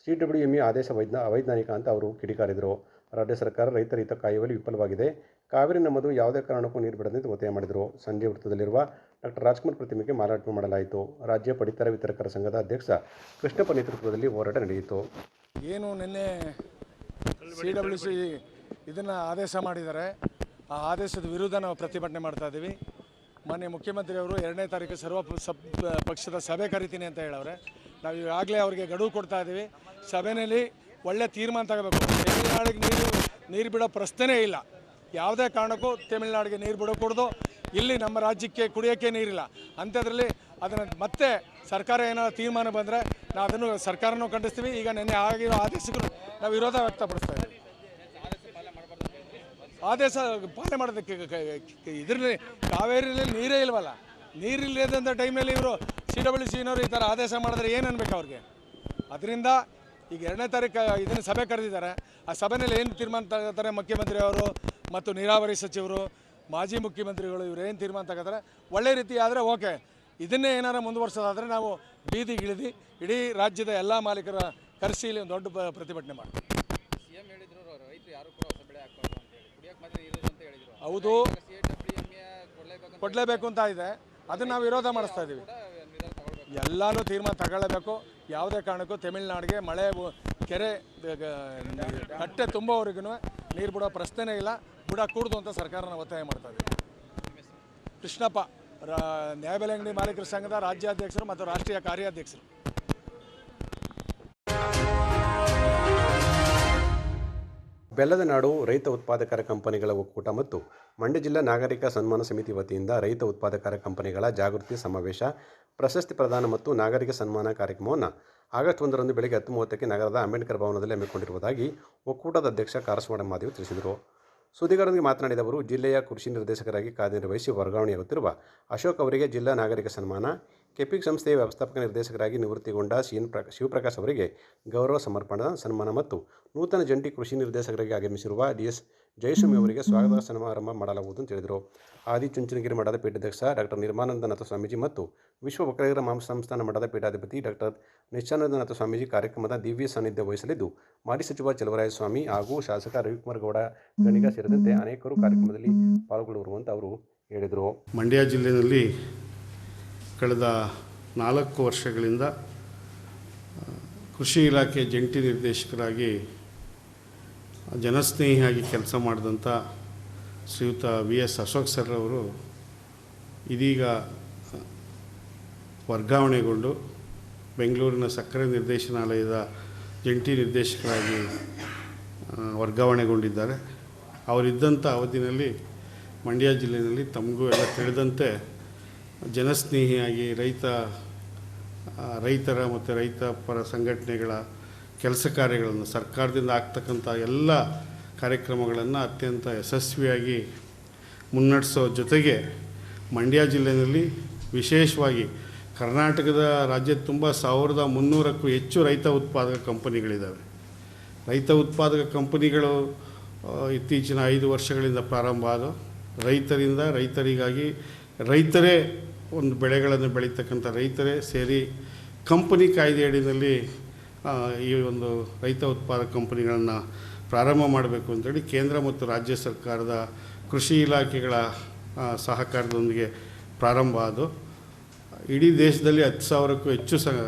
Speaker 1: CWME ಆದೇಶ ಅವೈಜ್ಞಾನಿಕ ಅಂತ ಅವರು ಕಿಡಿಕಾರಿದರು. ರಾಜ್ಯ ಸರ್ಕಾರ ರೈತರ ಹಿತ ಕಾಯುವಲ್ಲಿ ವಿಫಲವಾಗಿದೆ. ಕಾವೇರಿ ನಮ್ಮದು, ಯಾವುದೇ ಕಾರಣಕ್ಕೂ ನೀರು ಬಿಡದಂತೆ ಒತ್ತಾಯ ಮಾಡಿದರು. ಸಂಜೆ ವೃತ್ತದಲ್ಲಿರುವ ಡಾಕ್ಟರ್ ರಾಜ್ಕುಮಾರ್ ಪ್ರತಿಮೆಗೆ ಮಾಲಾರ್ಪಣೆ ಮಾಡಲಾಯಿತು. ರಾಜ್ಯ ಪಡಿತರ ವಿತರಕರ ಸಂಘದ ಅಧ್ಯಕ್ಷ ಕೃಷ್ಣಪ್ಪ ನೇತೃತ್ವದಲ್ಲಿ ಹೋರಾಟ ನಡೆಯಿತು.
Speaker 7: ಏನು ನಿನ್ನೆ CWC ಇದನ್ನು ಆದೇಶ ಮಾಡಿದ್ದಾರೆ, ಆ ಆದೇಶದ ವಿರುದ್ಧ ನಾವು ಪ್ರತಿಭಟನೆ ಮಾಡ್ತಾ ಇದ್ದೀವಿ. ಮಾನ್ಯ ಮುಖ್ಯಮಂತ್ರಿಯವರು 2ನೇ ತಾರೀಕು ಪಕ್ಷದ ಸಭೆ ಕರಿತೀನಿ ಅಂತ ಹೇಳವ್ರೆ. ನಾವು ಈಗಾಗಲೇ ಅವರಿಗೆ ಗಡುವು ಕೊಡ್ತಾ ಇದ್ದೀವಿ. ಸಭೆಯಲ್ಲಿ ಒಳ್ಳೆ ತೀರ್ಮಾನ ತಗೋಬೇಕು. ತಮಿಳುನಾಡಿಗೆ ನೀರು ಬಿಡೋ ಪ್ರಶ್ನೆನೇ ಇಲ್ಲ. ಯಾವುದೇ ಕಾರಣಕ್ಕೂ ತಮಿಳುನಾಡಿಗೆ ನೀರು ಬಿಡೋಕೂಡ್ದು. ಇಲ್ಲಿ ನಮ್ಮ ರಾಜ್ಯಕ್ಕೆ ಕುಡಿಯೋಕ್ಕೆ ನೀರಿಲ್ಲ. ಅಂಥದ್ರಲ್ಲಿ ಅದನ್ನು ಮತ್ತೆ ಸರ್ಕಾರ ಏನಾದರೂ ತೀರ್ಮಾನ ಬಂದರೆ ನಾವು ಅದನ್ನು ಸರ್ಕಾರನೂ ಖಂಡಿಸ್ತೀವಿ. ಈಗ ನಿನ್ನೆ ಆಗಿರೋ ಆದೇಶಕ್ಕೂ ನಾವು ವಿರೋಧ ವ್ಯಕ್ತಪಡಿಸ್ತಾ ಇದ್ದೀವಿ. ಆದೇಶ ಪಾಲನೆ ಮಾಡೋದಕ್ಕೆ ಇದರಲ್ಲಿ ಕಾವೇರಿಯಲ್ಲಿ ನೀರೇ ಇಲ್ವಲ್ಲ. ನೀರಿಲ್ಲದಂಥ ಟೈಮಲ್ಲಿ ಇವರು CWCನವರು ಈ ಥರ ಆದೇಶ ಮಾಡಿದ್ರೆ ಏನು ಅನ್ಬೇಕು ಅವ್ರಿಗೆ? ಅದರಿಂದ ಈಗ 2ನೇ ತಾರೀಕು ಇದನ್ನು ಸಭೆ ಕರೆದಿದ್ದಾರೆ. ಆ ಸಭೆಯಲ್ಲಿ ಏನು ತೀರ್ಮಾನ ತಗೋತಾರೆ ಮುಖ್ಯಮಂತ್ರಿ ಅವರು ಮತ್ತು ನೀರಾವರಿ ಸಚಿವರು, ಮಾಜಿ ಮುಖ್ಯಮಂತ್ರಿಗಳು ಇವರು ಏನು ತೀರ್ಮಾನ ತಗೋತಾರೆ ಒಳ್ಳೆ ರೀತಿ ಆದರೆ ಓಕೆ. ಇದನ್ನೇ ಏನಾರು ಮುಂದುವರ್ಸೋದಾದರೆ ನಾವು ಬೀದಿಗಿಳಿದು ಇಡೀ ರಾಜ್ಯದ ಎಲ್ಲ ಮಾಲೀಕರ ಕರೆಸಿ ಇಲ್ಲಿ ಒಂದು ದೊಡ್ಡ ಪ್ರತಿಭಟನೆ ಮಾಡ್ತೀವಿ.
Speaker 6: CM ಹೇಳಿದ್ರು ರೈತರು ಯಾರು ಕೂಡ ಹೊಸ ಬೆಳೆ ಹಾಕಬಾರ್ದು ಅಂತ ಹೇಳಿ, ಕುಡಿಯೋಕೆ ಮಾತ್ರ ಇರೋದು ಅಂತ ಹೇಳಿದ್ರು.
Speaker 7: ಹೌದು, ಕೊಡಲೇಬೇಕು ಅಂತ ಇದೆ. ಅದನ್ನು ನಾವು ವಿರೋಧ ಮಾಡಿಸ್ತಾ ಇದ್ದೀವಿ. ಎಲ್ಲನೂ ತೀರ್ಮಾನ ತಗೊಳ್ಳೇಬೇಕು. ಯಾವುದೇ ಕಾರಣಕ್ಕೂ ತಮಿಳುನಾಡಿಗೆ ಮಳೆ ಕೆರೆ ಕಟ್ಟೆ ತುಂಬುವವರೆಗೂ ನೀರು ಬಿಡೋ ಪ್ರಶ್ನೆನೇ ಇಲ್ಲ, ಬಿಡಕೂಡ್ದು ಅಂತ ಸರ್ಕಾರನ ಒತ್ತಾಯ ಮಾಡ್ತಾ ಇದ್ದೀವಿ. ಕೃಷ್ಣಪ್ಪ, ನ್ಯಾಯಬೆಲೆ ಅಂಗಡಿ ಮಾಲೀಕರ ಸಂಘದ ರಾಜ್ಯಾಧ್ಯಕ್ಷರು ಮತ್ತು ರಾಷ್ಟ್ರೀಯ ಕಾರ್ಯಾಧ್ಯಕ್ಷರು.
Speaker 1: ಬೆಲ್ಲದ ನಾಡು ರೈತ ಉತ್ಪಾದಕರ ಕಂಪನಿಗಳ ಒಕ್ಕೂಟ ಮತ್ತು ಮಂಡ್ಯ ಜಿಲ್ಲಾ ನಾಗರಿಕ ಸನ್ಮಾನ ಸಮಿತಿ ವತಿಯಿಂದ ರೈತ ಉತ್ಪಾದಕರ ಕಂಪನಿಗಳ ಜಾಗೃತಿ ಸಮಾವೇಶ, ಪ್ರಶಸ್ತಿ ಪ್ರದಾನ ಮತ್ತು ನಾಗರಿಕ ಸನ್ಮಾನ ಕಾರ್ಯಕ್ರಮವನ್ನು ಆಗಸ್ಟ್ 1ರಂದು ಬೆಳಗ್ಗೆ 10:30ಕ್ಕೆ ನಗರದ ಅಂಬೇಡ್ಕರ್ ಭವನದಲ್ಲಿ ಹಮ್ಮಿಕೊಂಡಿರುವುದಾಗಿ ಒಕ್ಕೂಟದ ಅಧ್ಯಕ್ಷ ಕಾರಸವಾಡ ಮಾದೇವ್ ತಿಳಿಸಿದರು. ಸುದ್ದಿಗಾರರೊಂದಿಗೆ ಮಾತನಾಡಿದ ಅವರು, ಜಿಲ್ಲೆಯ ಕೃಷಿ ನಿರ್ದೇಶಕರಾಗಿ ಕಾರ್ಯನಿರ್ವಹಿಸಿ ವರ್ಗಾವಣೆಯಾಗುತ್ತಿರುವ ಅಶೋಕ್ ಅವರಿಗೆ ಜಿಲ್ಲಾ ನಾಗರಿಕ ಸನ್ಮಾನ, ಕೆಪಿಕ್ ಸಂಸ್ಥೆಯ ವ್ಯವಸ್ಥಾಪಕ ನಿರ್ದೇಶಕರಾಗಿ ನಿವೃತ್ತಿಗೊಂಡ ಶಿವಪ್ರಕಾಶ್ ಅವರಿಗೆ ಗೌರವ ಸಮರ್ಪಣಾ ಸನ್ಮಾನ ಮತ್ತು ನೂತನ ಜಂಟಿ ಕೃಷಿ ನಿರ್ದೇಶಕರಾಗಿ ಆಗಮಿಸಿರುವ DS ಜಯಸ್ವಾಮಿ ಅವರಿಗೆ ಸ್ವಾಗತ ಸಮಾರಂಭ ಮಾಡಲಾಗುವುದು ಅಂತ ಹೇಳಿದರು. ಆದಿಚುಂಚನಗಿರಿ ಮಠದ ಪೀಠಾಧ್ಯಕ್ಷ ಡಾಕ್ಟರ್ ನಿರ್ಮಾನಂದನಾಥ ಸ್ವಾಮೀಜಿ ಮತ್ತು ವಿಶ್ವ ಒಕ್ಕಲಿಗರ ಸಂಸ್ಥಾನ ಮಠದ ಪೀಠಾಧಿಪತಿ ಡಾಕ್ಟರ್ ನಿಶ್ಚಲಾನಂದನಾಥ ಸ್ವಾಮೀಜಿ ಕಾರ್ಯಕ್ರಮದ ದಿವ್ಯ ಸಾನ್ನಿಧ್ಯ ವಹಿಸಲಿದ್ದು, ಮಾಜಿ ಸಚಿವ ಚಲುವರಾಯಸ್ವಾಮಿ ಹಾಗೂ ಶಾಸಕ ರವಿಕುಮಾರ್ ಗೌಡ ಗಣಿಗ ಸೇರಿದಂತೆ ಅನೇಕರು ಕಾರ್ಯಕ್ರಮದಲ್ಲಿ ಪಾಲ್ಗೊಳ್ಳುವರು ಅವರು ಹೇಳಿದರು.
Speaker 8: ಮಂಡ್ಯ ಜಿಲ್ಲೆಯಲ್ಲಿ ಕಳೆದ 4 ವರ್ಷಗಳಿಂದ ಕೃಷಿ ಇಲಾಖೆ ಜಂಟಿ ನಿರ್ದೇಶಕರಾಗಿ ಜನಸ್ನೇಹಿಯಾಗಿ ಕೆಲಸ ಮಾಡಿದಂಥ ಶ್ರೀಯುತ VS ಅಶೋಕ್ ಸರ್ ಅವರು ಇದೀಗ ವರ್ಗಾವಣೆಗೊಂಡು ಬೆಂಗಳೂರಿನ ಸಕ್ಕರೆ ನಿರ್ದೇಶನಾಲಯದ ಜಂಟಿ ನಿರ್ದೇಶಕರಾಗಿ ವರ್ಗಾವಣೆಗೊಂಡಿದ್ದಾರೆ. ಅವರಿದ್ದಂಥ ಅವಧಿಯಲ್ಲಿ ಮಂಡ್ಯ ಜಿಲ್ಲೆಯಲ್ಲಿ ತಮಗೂ ಎಲ್ಲ ತಿಳಿದಂತೆ ಜನಸ್ನೇಹಿಯಾಗಿ ರೈತರ ಮತ್ತು ರೈತ ಪರ ಸಂಘಟನೆಗಳ ಕೆಲಸ ಕಾರ್ಯಗಳನ್ನು, ಸರ್ಕಾರದಿಂದ ಆಗ್ತಕ್ಕಂಥ ಎಲ್ಲ ಕಾರ್ಯಕ್ರಮಗಳನ್ನು ಅತ್ಯಂತ ಯಶಸ್ವಿಯಾಗಿ ಮುನ್ನಡೆಸೋ ಜೊತೆಗೆ ಮಂಡ್ಯ ಜಿಲ್ಲೆಯಲ್ಲಿ ವಿಶೇಷವಾಗಿ ಕರ್ನಾಟಕದ ರಾಜ್ಯದ ತುಂಬ 1300ಕ್ಕೂ ಹೆಚ್ಚು ರೈತ ಉತ್ಪಾದಕ ಕಂಪನಿಗಳಿದ್ದಾವೆ. ರೈತ ಉತ್ಪಾದಕ ಕಂಪನಿಗಳು ಇತ್ತೀಚಿನ 5 ವರ್ಷಗಳಿಂದ ಪ್ರಾರಂಭ ಆದವು. ರೈತರಿಂದ ರೈತರಿಗಾಗಿ, ರೈತರೇ ಒಂದು ಬೆಳೆಗಳನ್ನು ಬೆಳೀತಕ್ಕಂಥ ರೈತರೇ ಸೇರಿ ಕಂಪನಿ ಕಾಯ್ದೆ ಅಡಿಯಲ್ಲಿ ಈ ಒಂದು ರೈತ ಉತ್ಪಾದಕ ಕಂಪನಿಗಳನ್ನು ಪ್ರಾರಂಭ ಮಾಡಬೇಕು ಅಂತೇಳಿ ಕೇಂದ್ರ ಮತ್ತು ರಾಜ್ಯ ಸರ್ಕಾರದ ಕೃಷಿ ಇಲಾಖೆಗಳ ಸಹಕಾರದೊಂದಿಗೆ ಪ್ರಾರಂಭ ಆದವು. ಇಡೀ ದೇಶದಲ್ಲಿ 10,000ಕ್ಕೂ ಹೆಚ್ಚು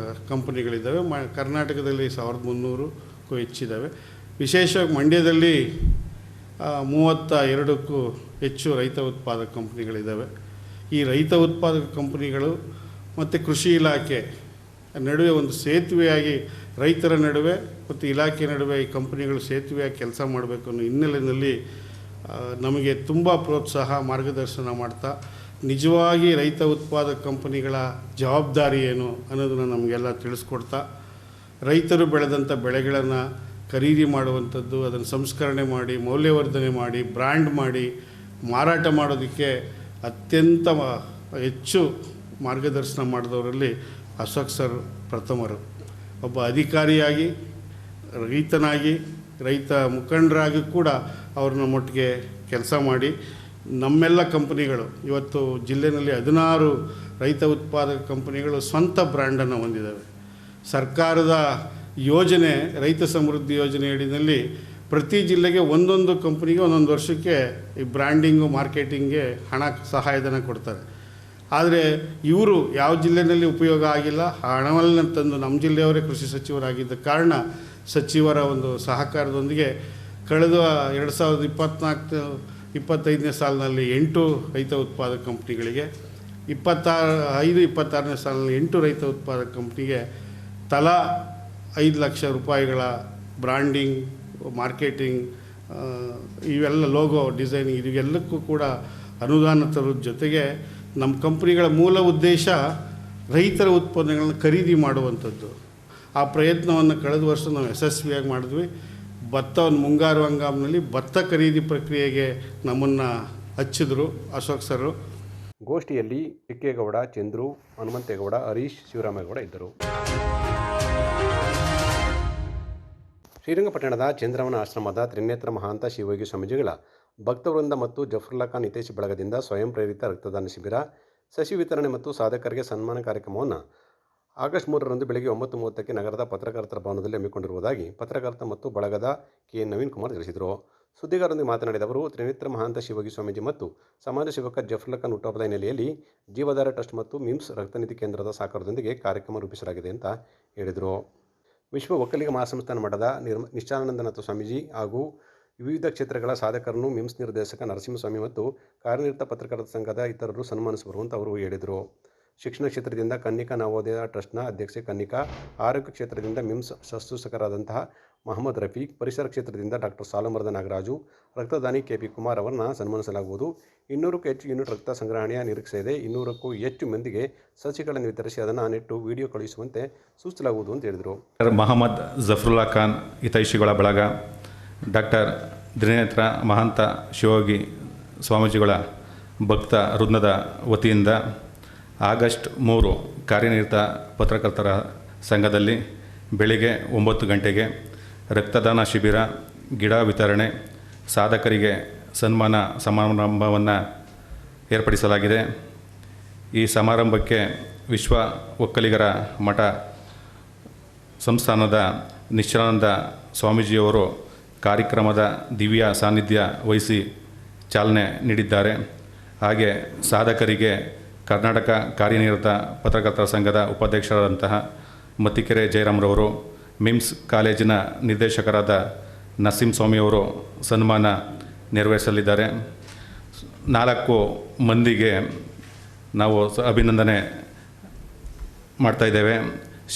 Speaker 8: ಕಂಪನಿಗಳಿದ್ದಾವೆ. ಕರ್ನಾಟಕದಲ್ಲಿ 1,300ಕ್ಕೂ ಹೆಚ್ಚಿದ್ದಾವೆ. ವಿಶೇಷವಾಗಿ ಮಂಡ್ಯದಲ್ಲಿ 32ಕ್ಕೂ ಹೆಚ್ಚು ರೈತ ಉತ್ಪಾದಕ ಕಂಪನಿಗಳಿದ್ದಾವೆ. ಈ ರೈತ ಉತ್ಪಾದಕ ಕಂಪನಿಗಳು ಮತ್ತು ಕೃಷಿ ಇಲಾಖೆ ನಡುವೆ ಒಂದು ಸೇತುವೆಯಾಗಿ, ರೈತರ ನಡುವೆ ಮತ್ತು ಇಲಾಖೆ ನಡುವೆ ಈ ಕಂಪನಿಗಳು ಸೇತುವೆಯಾಗಿ ಕೆಲಸ ಮಾಡಬೇಕು ಅನ್ನೋ ಹಿನ್ನೆಲೆಯಲ್ಲಿ ನಮಗೆ ತುಂಬ ಪ್ರೋತ್ಸಾಹ, ಮಾರ್ಗದರ್ಶನ ಮಾಡ್ತಾ ನಿಜವಾಗಿ ರೈತ ಉತ್ಪಾದಕ ಕಂಪನಿಗಳ ಜವಾಬ್ದಾರಿ ಏನು ಅನ್ನೋದನ್ನು ನಮಗೆಲ್ಲ ತಿಳಿಸ್ಕೊಡ್ತಾ, ರೈತರು ಬೆಳೆದಂಥ ಬೆಳೆಗಳನ್ನು ಖರೀದಿ ಮಾಡುವಂಥದ್ದು, ಅದನ್ನು ಸಂಸ್ಕರಣೆ ಮಾಡಿ, ಮೌಲ್ಯವರ್ಧನೆ ಮಾಡಿ, ಬ್ರ್ಯಾಂಡ್ ಮಾಡಿ ಮಾರಾಟ ಮಾಡೋದಕ್ಕೆ ಅತ್ಯಂತ ಹೆಚ್ಚು ಮಾರ್ಗದರ್ಶನ ಮಾಡಿದವರಲ್ಲಿ ಅಶೋಕ್ ಸರ್ ಪ್ರಥಮರು. ಒಬ್ಬ ಅಧಿಕಾರಿಯಾಗಿ, ರೈತನಾಗಿ, ರೈತ ಮುಖಂಡರಾಗಿ ಕೂಡ ಅವರು ನಮ್ಮೊಟ್ಟಿಗೆ ಕೆಲಸ ಮಾಡಿ ನಮ್ಮೆಲ್ಲ ಕಂಪನಿಗಳು ಇವತ್ತು ಜಿಲ್ಲೆಯಲ್ಲಿ 16 ರೈತ ಉತ್ಪಾದಕ ಕಂಪನಿಗಳು ಸ್ವಂತ ಬ್ರ್ಯಾಂಡನ್ನು ಹೊಂದಿದ್ದಾವೆ. ಸರ್ಕಾರದ ಯೋಜನೆ, ರೈತ ಸಮೃದ್ಧಿ ಯೋಜನೆ ಅಡಿಯಲ್ಲಿ ಪ್ರತಿ ಜಿಲ್ಲೆಗೆ ಒಂದೊಂದು ಕಂಪನಿಗೆ ಒಂದೊಂದು ವರ್ಷಕ್ಕೆ ಈ ಬ್ರ್ಯಾಂಡಿಂಗು, ಮಾರ್ಕೆಟಿಂಗ್ಗೆ ಹಣ ಸಹಾಯಧನ ಕೊಡ್ತಾರೆ. ಆದರೆ ಇವರು ಯಾವ ಜಿಲ್ಲೆಯಲ್ಲಿ ಉಪಯೋಗ ಆಗಿಲ್ಲ. ಆ ಹಣವನ್ನು ತಂದು ನಮ್ಮ ಜಿಲ್ಲೆಯವರೇ ಕೃಷಿ ಸಚಿವರಾಗಿದ್ದ ಕಾರಣ ಸಚಿವರ ಒಂದು ಸಹಕಾರದೊಂದಿಗೆ ಕಳೆದ 2024-25ನೇ ಸಾಲಿನಲ್ಲಿ 8 ರೈತ ಉತ್ಪಾದಕ ಕಂಪ್ನಿಗಳಿಗೆ, 25-26ನೇ ಸಾಲಿನಲ್ಲಿ 8 ರೈತ ಉತ್ಪಾದಕ ಕಂಪ್ನಿಗೆ ತಲಾ 5 ಲಕ್ಷ ರೂಪಾಯಿಗಳ ಬ್ರ್ಯಾಂಡಿಂಗ್, ಮಾರ್ಕೆಟಿಂಗ್, ಇವೆಲ್ಲ ಲೋಗೋ ಡಿಸೈನಿಂಗ್ ಇವೆಲ್ಲಕ್ಕೂ ಕೂಡ ಅನುದಾನ ತರೋದ್ರ ಜೊತೆಗೆ ನಮ್ಮ ಕಂಪ್ನಿಗಳ ಮೂಲ ಉದ್ದೇಶ ರೈತರ ಉತ್ಪನ್ನಗಳನ್ನು ಖರೀದಿ ಮಾಡುವಂಥದ್ದು. ಆ ಪ್ರಯತ್ನವನ್ನು ಕಳೆದ ವರ್ಷ ನಾವು ಯಶಸ್ವಿಯಾಗಿ ಮಾಡಿದ್ವಿ. ಭತ್ತವನ್ನು ಮುಂಗಾರು ಹಂಗಾಮಿನಲ್ಲಿ ಭತ್ತ ಖರೀದಿ ಪ್ರಕ್ರಿಯೆಗೆ ನಮ್ಮನ್ನು ಹಚ್ಚಿದ್ರು ಅಶೋಕ್ ಸರ್.
Speaker 1: ಗೋಷ್ಠಿಯಲ್ಲಿ ಚಿಕ್ಕೇಗೌಡ, ಚಂದ್ರು, ಹನುಮಂತೇಗೌಡ, ಹರೀಶ್, ಶಿವರಾಮೇಗೌಡ ಇದ್ದರು. ಶ್ರೀರಂಗಪಟ್ಟಣದ ಚಂದ್ರವನ ಆಶ್ರಮದ ತ್ರಿನೇತ್ರ ಮಹಾಂತ ಶಿವಯೋಗಿ ಸ್ವಾಮೀಜಿಗಳ ಭಕ್ತವೃಂದ ಮತ್ತು ಜಫರುಲ್ಲಾ ಖಾನ್ ಹಿತೈಷಿ ಬಳಗದಿಂದ ಸ್ವಯಂ ಪ್ರೇರಿತ ರಕ್ತದಾನ ಶಿಬಿರ, ಸಸಿ ವಿತರಣೆ ಮತ್ತು ಸಾಧಕರಿಗೆ ಸನ್ಮಾನ ಕಾರ್ಯಕ್ರಮವನ್ನು ಆಗಸ್ಟ್ 3ರಂದು ಬೆಳಗ್ಗೆ 9:30ಕ್ಕೆ ನಗರದ ಪತ್ರಕರ್ತರ ಭವನದಲ್ಲಿ ಹಮ್ಮಿಕೊಂಡಿರುವುದಾಗಿ ಪತ್ರಕರ್ತ ಮತ್ತು ಬಳಗದ ಕೆ. ನವೀನ್ ಕುಮಾರ್ ತಿಳಿಸಿದರು. ಸುದ್ದಿಗಾರರೊಂದಿಗೆ ಮಾತನಾಡಿದ ಅವರು, ತ್ರಿನೇತ್ರ ಮಹಾಂತ ಶಿವಯೋಗಿ ಸ್ವಾಮೀಜಿ ಮತ್ತು ಸಮಾಜ ಸೇವಕ ಜಫರುಲ್ಲಾ ಖಾನ್ ಹುಟ್ಟುಹಬ್ಬದ ಹಿನ್ನೆಲೆಯಲ್ಲಿ ಜೀವಧಾರೆ ಟ್ರಸ್ಟ್ ಮತ್ತು ಮಿಮ್ಸ್ ರಕ್ತನಿಧಿ ಕೇಂದ್ರದ ಸಹಕಾರದೊಂದಿಗೆ ಕಾರ್ಯಕ್ರಮ ರೂಪಿಸಲಾಗಿದೆ ಅಂತ ಹೇಳಿದರು. ವಿಶ್ವ ಒಕ್ಕಲಿಗ ಮಹಾಸಂಸ್ಥಾನ ಮಠದ ನಿಶ್ಚಲಾನಂದನಾಥ ಸ್ವಾಮೀಜಿ ಹಾಗೂ ವಿವಿಧ ಕ್ಷೇತ್ರಗಳ ಸಾಧಕರನ್ನು ಮಿಮ್ಸ್ ನಿರ್ದೇಶಕ ನರಸಿಂಹಸ್ವಾಮಿ ಮತ್ತು ಕಾರ್ಯನಿರತ ಪತ್ರಕರ್ತರ ಸಂಘದ ಇತರರು ಸನ್ಮಾನಿಸುವರು ಅಂತ ಅವರು ಹೇಳಿದರು. ಶಿಕ್ಷಣ ಕ್ಷೇತ್ರದಿಂದ ಕನ್ನಿಕಾ ನವೋದಯ ಟ್ರಸ್ಟ್ನ ಅಧ್ಯಕ್ಷೆ ಕನ್ನಿಕಾ, ಆರೋಗ್ಯ ಕ್ಷೇತ್ರದಿಂದ ಮಿಮ್ಸ್ ಶಸ್ತ್ರಚಿಕಿತ್ಸಕರಾದಂತಹ ಮಹಮ್ಮದ್ ರಫೀಕ್, ಪರಿಸರ ಕ್ಷೇತ್ರದಿಂದ ಡಾಕ್ಟರ್ ಸಾಲುಮರದ ನಾಗರಾಜು, ರಕ್ತದಾನಿ KP ಕುಮಾರ್ ಅವರನ್ನು ಸನ್ಮಾನಿಸಲಾಗುವುದು. 200ಕ್ಕೂ ಹೆಚ್ಚು ಯೂನಿಟ್ ರಕ್ತ ಸಂಗ್ರಹಣೆಯ ನಿರೀಕ್ಷೆ ಇದೆ. 200ಕ್ಕೂ ಹೆಚ್ಚು ಮಂದಿಗೆ ಸಸಿಗಳನ್ನು ವಿತರಿಸಿ ಅದನ್ನು ನೆಟ್ಟು ವಿಡಿಯೋ ಕಳುಹಿಸುವಂತೆ ಸೂಚಿಸಲಾಗುವುದು ಅಂತ ಹೇಳಿದರು.
Speaker 9: ಮಹಮ್ಮದ್ ಜಫರುಲ್ಲಾ ಖಾನ್ ಹಿತೈಷಿಗಳ ಬಳಗ, ಡಾಕ್ಟರ್ ತ್ರಿನೇತ್ರ ಮಹಾಂತ ಶಿವಯೋಗಿ ಸ್ವಾಮೀಜಿಗಳ ಭಕ್ತ ವೃಂದದ ವತಿಯಿಂದ ಆಗಸ್ಟ್ 3 ಕಾರ್ಯನಿರತ ಪತ್ರಕರ್ತರ ಸಂಘದಲ್ಲಿ ಬೆಳಿಗ್ಗೆ 9 ಗಂಟೆಗೆ ರಕ್ತದಾನ ಶಿಬಿರ, ಗಿಡ ವಿತರಣೆ, ಸಾಧಕರಿಗೆ ಸನ್ಮಾನ ಸಮಾರಂಭವನ್ನು ಏರ್ಪಡಿಸಲಾಗಿದೆ. ಈ ಸಮಾರಂಭಕ್ಕೆ ವಿಶ್ವ ಒಕ್ಕಲಿಗರ ಮಠ ಸಂಸ್ಥಾನದ ನಿಶ್ಚಲಾನಂದ ಸ್ವಾಮೀಜಿಯವರು ಕಾರ್ಯಕ್ರಮದ ದಿವ್ಯ ಸಾನ್ನಿಧ್ಯ ವಹಿಸಿ ಚಾಲನೆ ನೀಡಿದ್ದಾರೆ. ಹಾಗೆ ಸಾಧಕರಿಗೆ ಕರ್ನಾಟಕ ಕಾರ್ಯನಿರತ ಪತ್ರಕರ್ತರ ಸಂಘದ ಉಪಾಧ್ಯಕ್ಷರಾದಂತಹ ಮತ್ತಿಕೆರೆ ಜಯರಾಮ್ರವರು, ಮಿಮ್ಸ್ ಕಾಲೇಜಿನ ನಿರ್ದೇಶಕರಾದ ನರಸಿಂಹಸ್ವಾಮಿಯವರು ಸನ್ಮಾನ ನೆರವೇರಿಸಲಿದ್ದಾರೆ. 4 ಮಂದಿಗೆ ನಾವು ಅಭಿನಂದನೆ ಮಾಡ್ತಾಯಿದ್ದೇವೆ.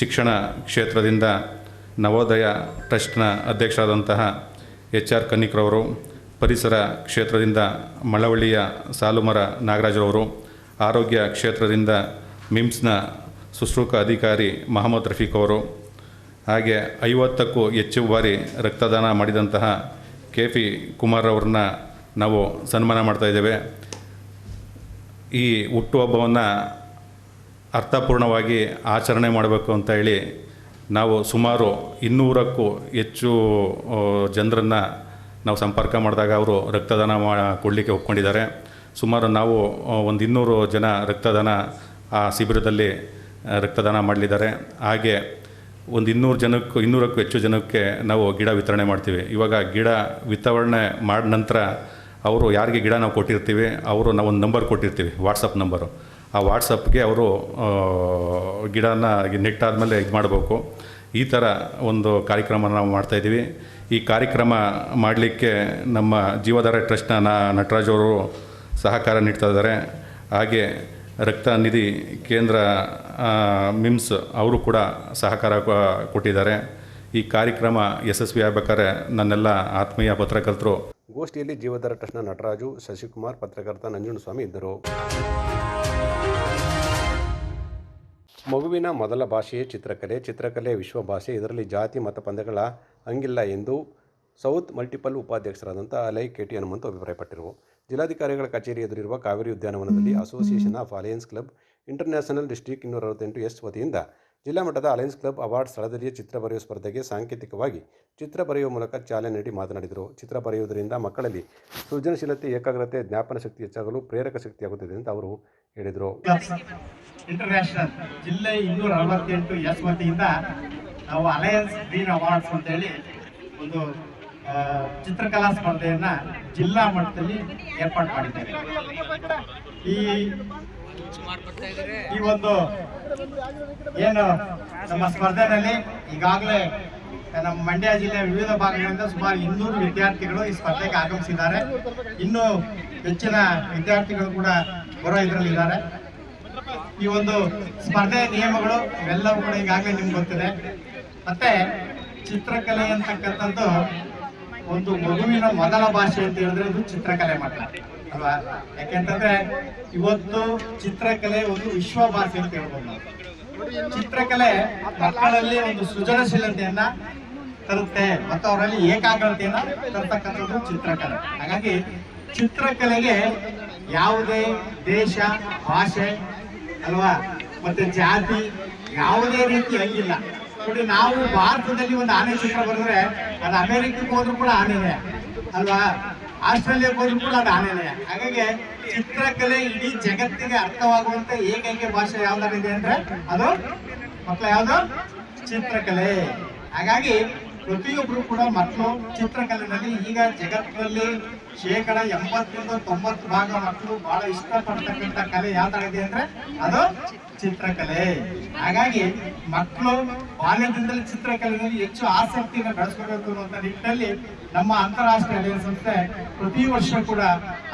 Speaker 9: ಶಿಕ್ಷಣ ಕ್ಷೇತ್ರದಿಂದ ನವೋದಯ ಟ್ರಸ್ಟ್ನ ಅಧ್ಯಕ್ಷರಾದಂತಹ HR ಕನ್ನಿಕ್ರವರು, ಪರಿಸರ ಕ್ಷೇತ್ರದಿಂದ ಮಳವಳ್ಳಿಯ ಸಾಲುಮರ ನಾಗರಾಜರವರು, ಆರೋಗ್ಯ ಕ್ಷೇತ್ರದಿಂದ ಮಿಮ್ಸ್ನ ಶುಶ್ರೂಷಕ ಅಧಿಕಾರಿ ಮಹಮ್ಮದ್ ರಫೀಕ್ ಅವರು, ಹಾಗೆ 50ಕ್ಕೂ ಹೆಚ್ಚು ಬಾರಿ ರಕ್ತದಾನ ಮಾಡಿದಂತಹ KP ಕುಮಾರ್ ಅವ್ರನ್ನ ನಾವು ಸನ್ಮಾನ ಮಾಡ್ತಾಯಿದ್ದೇವೆ. ಈ ಹುಟ್ಟುಹಬ್ಬವನ್ನು ಅರ್ಥಪೂರ್ಣವಾಗಿ ಆಚರಣೆ ಮಾಡಬೇಕು ಅಂತ ಹೇಳಿ ನಾವು ಸುಮಾರು 200ಕ್ಕೂ ಹೆಚ್ಚು ಜನರನ್ನು ನಾವು ಸಂಪರ್ಕ ಮಾಡಿದಾಗ ಅವರು ರಕ್ತದಾನ ಕೊಡಲಿಕ್ಕೆ ಒಪ್ಕೊಂಡಿದ್ದಾರೆ. ಸುಮಾರು ನಾವು ಒಂದು 200 ಜನ ರಕ್ತದಾನ ಆ ಶಿಬಿರದಲ್ಲಿ ರಕ್ತದಾನ ಮಾಡಲಿದ್ದಾರೆ. ಹಾಗೆ ಒಂದು 200ಕ್ಕೂ ಹೆಚ್ಚು ಜನಕ್ಕೆ ನಾವು ಗಿಡ ವಿತರಣೆ ಮಾಡ್ತೀವಿ. ಇವಾಗ ಗಿಡ ವಿತರಣೆ ಮಾಡಿದ ನಂತರ ಅವರು ಯಾರಿಗೆ ಗಿಡ ನಾವು ಕೊಟ್ಟಿರ್ತೀವಿ ಅವರು ನಾವೊಂದು ನಂಬರ್ ಕೊಟ್ಟಿರ್ತೀವಿ, ವಾಟ್ಸಪ್ ನಂಬರು. ಆ ವಾಟ್ಸಪ್ಗೆ ಅವರು ಗಿಡನ ನೆಟ್ಟಾದಮೇಲೆ ಇದು ಮಾಡಬೇಕು. ಈ ಥರ ಒಂದು ಕಾರ್ಯಕ್ರಮ ನಾವು ಮಾಡ್ತಾಯಿದ್ದೀವಿ. ಈ ಕಾರ್ಯಕ್ರಮ ಮಾಡಲಿಕ್ಕೆ ನಮ್ಮ ಜೀವಧಾರೆ ಟ್ರಸ್ಟ್ನ ನಟರಾಜ್ ಅವರು ಸಹಕಾರ ನೀಡ್ತಾ ಇದ್ದಾರೆ. ಹಾಗೆ ರಕ್ತನಿಧಿ ಕೇಂದ್ರ ಮಿಮ್ಸ್ ಅವರು ಕೂಡ ಸಹಕಾರ ಕೊಟ್ಟಿದ್ದಾರೆ. ಈ ಕಾರ್ಯಕ್ರಮ ಯಶಸ್ವಿ ಆಗಬೇಕಾದ್ರೆ ನನ್ನೆಲ್ಲ ಆತ್ಮೀಯ ಪತ್ರಕರ್ತರು.
Speaker 1: ಗೋಷ್ಠಿಯಲ್ಲಿ ಜೀವಧಾರೆ ಟ್ರಸ್ಟ್ನ ನಟರಾಜು, ಶಶಿಕುಮಾರ್, ಪತ್ರಕರ್ತ ನಂಜುಂಡಸ್ವಾಮಿ ಇದ್ದರು. ಮಗುವಿನ ಮೊದಲ ಭಾಷೆಯೇ ಚಿತ್ರಕಲೆ ವಿಶ್ವ ಭಾಷೆ, ಇದರಲ್ಲಿ ಜಾತಿ ಮತ ಪಂಥಗಳ ಹಂಗಿಲ್ಲ ಎಂದು ಸೌತ್ ಮಲ್ಟಿಪಲ್ ಉಪಾಧ್ಯಕ್ಷರಾದಂಥ ಅಲೈ KT ಹನುಮಂತ ಅಭಿಪ್ರಾಯಪಟ್ಟರು. ಜಿಲ್ಲಾಧಿಕಾರಿಗಳ ಕಚೇರಿ ಎದುರಿರುವ ಕಾವೇರಿ ಉದ್ಯಾನವನದಲ್ಲಿ association of alliance club international district 268S ವತಿಯಿಂದ ಜಿಲ್ಲಾ ಮಟ್ಟದ ಅಲಯನ್ಸ್ ಕ್ಲಬ್ ಅವಾರ್ಡ್ ಸ್ಥಳದಲ್ಲಿಯೇ ಚಿತ್ರ ಬರೆಯುವ ಸ್ಪರ್ಧೆಗೆ ಸಾಂಕೇತಿಕವಾಗಿ ಚಿತ್ರ ಬರೆಯುವ ಮೂಲಕ ಚಾಲನೆ ನೀಡಿ ಮಾತನಾಡಿದರು. ಚಿತ್ರ ಬರೆಯುವುದರಿಂದ ಮಕ್ಕಳಲ್ಲಿ ಸೃಜನಶೀಲತೆ, ಏಕಾಗ್ರತೆ, ಜ್ಞಾಪನ ಶಕ್ತಿ ಹೆಚ್ಚಾಗಲು ಪ್ರೇರಕ ಶಕ್ತಿಯಾಗುತ್ತದೆ ಅಂತ ಅವರು ಹೇಳಿದರು.
Speaker 10: ಇಂಟರ್ನ್ಯಾಷನಲ್ ಜಿಲ್ಲೆ 268S ವತಿಯಿಂದ ನಾವು ಅಲಯನ್ಸ್ ಗ್ರೀನ್ ಅವಾರ್ಡ್ಸ್ ಅಂತ ಹೇಳಿ ಒಂದು ಚಿತ್ರಕಲಾ ಸ್ಪರ್ಧೆಯನ್ನ ಜಿಲ್ಲಾ ಮಟ್ಟದಲ್ಲಿ ಏರ್ಪಾಡು ಮಾಡಿದ್ದೇವೆ. ಈ ಒಂದು ಏನು ನಮ್ಮ ಸ್ಪರ್ಧೆಯಲ್ಲಿ ಈಗಾಗಲೇ ನಮ್ಮ ಮಂಡ್ಯ ಜಿಲ್ಲೆಯ ವಿವಿಧ ಭಾಗಗಳಿಂದ ಸುಮಾರು 200 ವಿದ್ಯಾರ್ಥಿಗಳು ಈ ಸ್ಪರ್ಧೆಗೆ ಆಗಮಿಸಿದ್ದಾರೆ. ಇನ್ನೂ ಹೆಚ್ಚಿನ ವಿದ್ಯಾರ್ಥಿಗಳು ಕೂಡ ಬರೋ ಇದರಲ್ಲಿದ್ದಾರೆ. ಈ ಒಂದು ಸ್ಪರ್ಧೆಯ ನಿಯಮಗಳು ಇವೆಲ್ಲವೂ ಕೂಡ ಈಗಾಗಲೇ ನಿಮ್ಗೆ ಗೊತ್ತಿದೆ. ಮತ್ತೆ ಚಿತ್ರಕಲೆ ಅಂತಕ್ಕಂಥದ್ದು ಒಂದು ಮಗುವಿನ ಮೊದಲ ಭಾಷೆ ಅಂತ ಹೇಳಿದ್ರೆ ಅದು ಚಿತ್ರಕಲೆ ಮಾತ್ರ ಅಲ್ವಾ? ಯಾಕೆಂತಂದ್ರೆ ಇವತ್ತು ಚಿತ್ರಕಲೆ ಒಂದು ವಿಶ್ವ ಭಾಷೆ ಅಂತ ಹೇಳ್ಬೋದು ನಾವು. ಚಿತ್ರಕಲೆ ಮಕ್ಕಳಲ್ಲಿ ಒಂದು ಸೃಜನಶೀಲತೆಯನ್ನ ತರುತ್ತೆ ಮತ್ತು ಅವರಲ್ಲಿ ಏಕಾಗ್ರತೆಯನ್ನು ತರ್ತಕ್ಕಂಥದ್ದು ಚಿತ್ರಕಲೆ. ಹಾಗಾಗಿ ಚಿತ್ರಕಲೆಗೆ ಯಾವುದೇ ದೇಶ, ಭಾಷೆ ಅಲ್ವಾ ಮತ್ತೆ ಜಾತಿ ಯಾವುದೇ ರೀತಿ ಹಂಗಿಲ್ಲ. ನೋಡಿ, ನಾವು ಭಾರತದಲ್ಲಿ ಒಂದು ಆನೆ ಚಿತ್ರ ಬರೆದ್ರೆ ಅದು ಅಮೆರಿಕಕ್ಕೆ ಹೋದ್ರೂ ಕೂಡ ಆನೆನೇ ಅಲ್ವಾ, ಆಸ್ಟ್ರೇಲಿಯಾಕ್ಕೆ ಹೋದ್ರೂ ಕೂಡ ಅದು ಆನೆನೇ. ಹಾಗಾಗಿ ಚಿತ್ರಕಲೆ ಇಡೀ ಜಗತ್ತಿಗೆ ಅರ್ಥವಾಗುವಂತ ಏಕೈಕ ಭಾಷೆ ಯಾವ್ದಾರಿದೆ ಅಂದ್ರೆ ಅದು ಮಕ್ಕಳ ಯಾವುದು? ಚಿತ್ರಕಲೆ. ಹಾಗಾಗಿ ಪ್ರತಿಯೊಬ್ಬರು ಕೂಡ ಮಕ್ಕಳು ಚಿತ್ರಕಲೆಯಲ್ಲಿ ಈಗ ಜಗತ್ತಿನಲ್ಲಿ 80-90% ಮಕ್ಕಳು ಬಹಳ ಇಷ್ಟಪಡ್ತಕ್ಕಂಥ ಕಲೆ ಯಾವ್ದಾಗಿದೆ ಅಂದ್ರೆ ಅದು ಚಿತ್ರಕಲೆ. ಹಾಗಾಗಿ ಮಕ್ಕಳು ಬಾಲ್ಯದಿಂದಲೇ ಚಿತ್ರಕಲೆಯಲ್ಲಿ ಹೆಚ್ಚು ಆಸಕ್ತಿಯನ್ನು ಬೆಳೆಸಬೇಕು ಅನ್ನುವಂಥ ನಿಟ್ಟಿನಲ್ಲಿ ನಮ್ಮ ಅಂತಾರಾಷ್ಟ್ರೀಯ ಅಲಯನ್ಸ್ ಸಂಸ್ಥೆ ಪ್ರತಿ ವರ್ಷ ಕೂಡ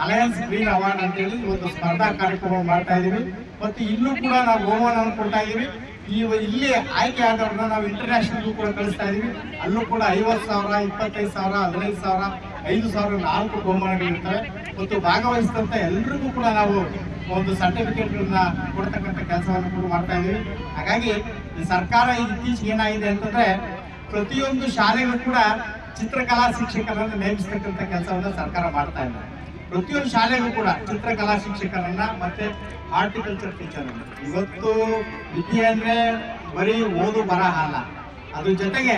Speaker 10: ಅಲಯನ್ಸ್ ಗ್ರೀನ್ ಅವಾರ್ಡ್ ಅಂತೇಳಿ ಒಂದು ಸ್ಪರ್ಧಾ ಕಾರ್ಯಕ್ರಮ ಮಾಡ್ತಾ ಇದೀವಿ. ಮತ್ತು ಇಲ್ಲೂ ಕೂಡ ನಾವು ಬಹುಮಾನವನ್ನು ಕೊಡ್ತಾ ಇದೀವಿ. ಇಲ್ಲಿ ಆಯ್ಕೆ ಆದವ್ರನ್ನ ನಾವು ಇಂಟರ್ನ್ಯಾಷನಲ್ ಕೂಡ ಕಳಿಸ್ತಾ ಇದೀವಿ. ಅಲ್ಲೂ ಕೂಡ 50,000, 25,000, 15,000, 5,000 4 ಬಹುಮಾನಗಳಿರ್ತವೆ. ಮತ್ತು ಭಾಗವಹಿಸಿದಂತ ಎಲ್ರಿಗೂ ಕೂಡ ನಾವು ಒಂದು ಸರ್ಟಿಫಿಕೇಟ್ಗಳನ್ನ ಕೊಡ್ತಕ್ಕಂಥ ಕೆಲಸವನ್ನು ಕೂಡ ಮಾಡ್ತಾ ಇದೀವಿ. ಹಾಗಾಗಿ ಈ ಸರ್ಕಾರ ಇತ್ತೀಚೆಗೆ ಏನಾಗಿದೆ ಅಂತಂದ್ರೆ ಪ್ರತಿಯೊಂದು ಶಾಲೆಗಳು ಕೂಡ ಚಿತ್ರಕಲಾ ಶಿಕ್ಷಕರನ್ನು ನೇಮಿಸ್ತಕ್ಕಂಥ ಕೆಲಸವನ್ನ ಸರ್ಕಾರ ಮಾಡ್ತಾ ಇದೆ. ಪ್ರತಿಯೊಂದು ಶಾಲೆಗೂ ಕೂಡ ಚಿತ್ರಕಲಾ ಶಿಕ್ಷಕರನ್ನ ಮತ್ತೆ ಹಾರ್ಟಿಕಲ್ಚರ್ ಟೀಚರ್. ಇವತ್ತು ವಿದ್ಯೆ ಅಂದ್ರೆ ಬರೀ ಓದು ಬರಹ ಅಲ್ಲ, ಅದ್ರ ಜೊತೆಗೆ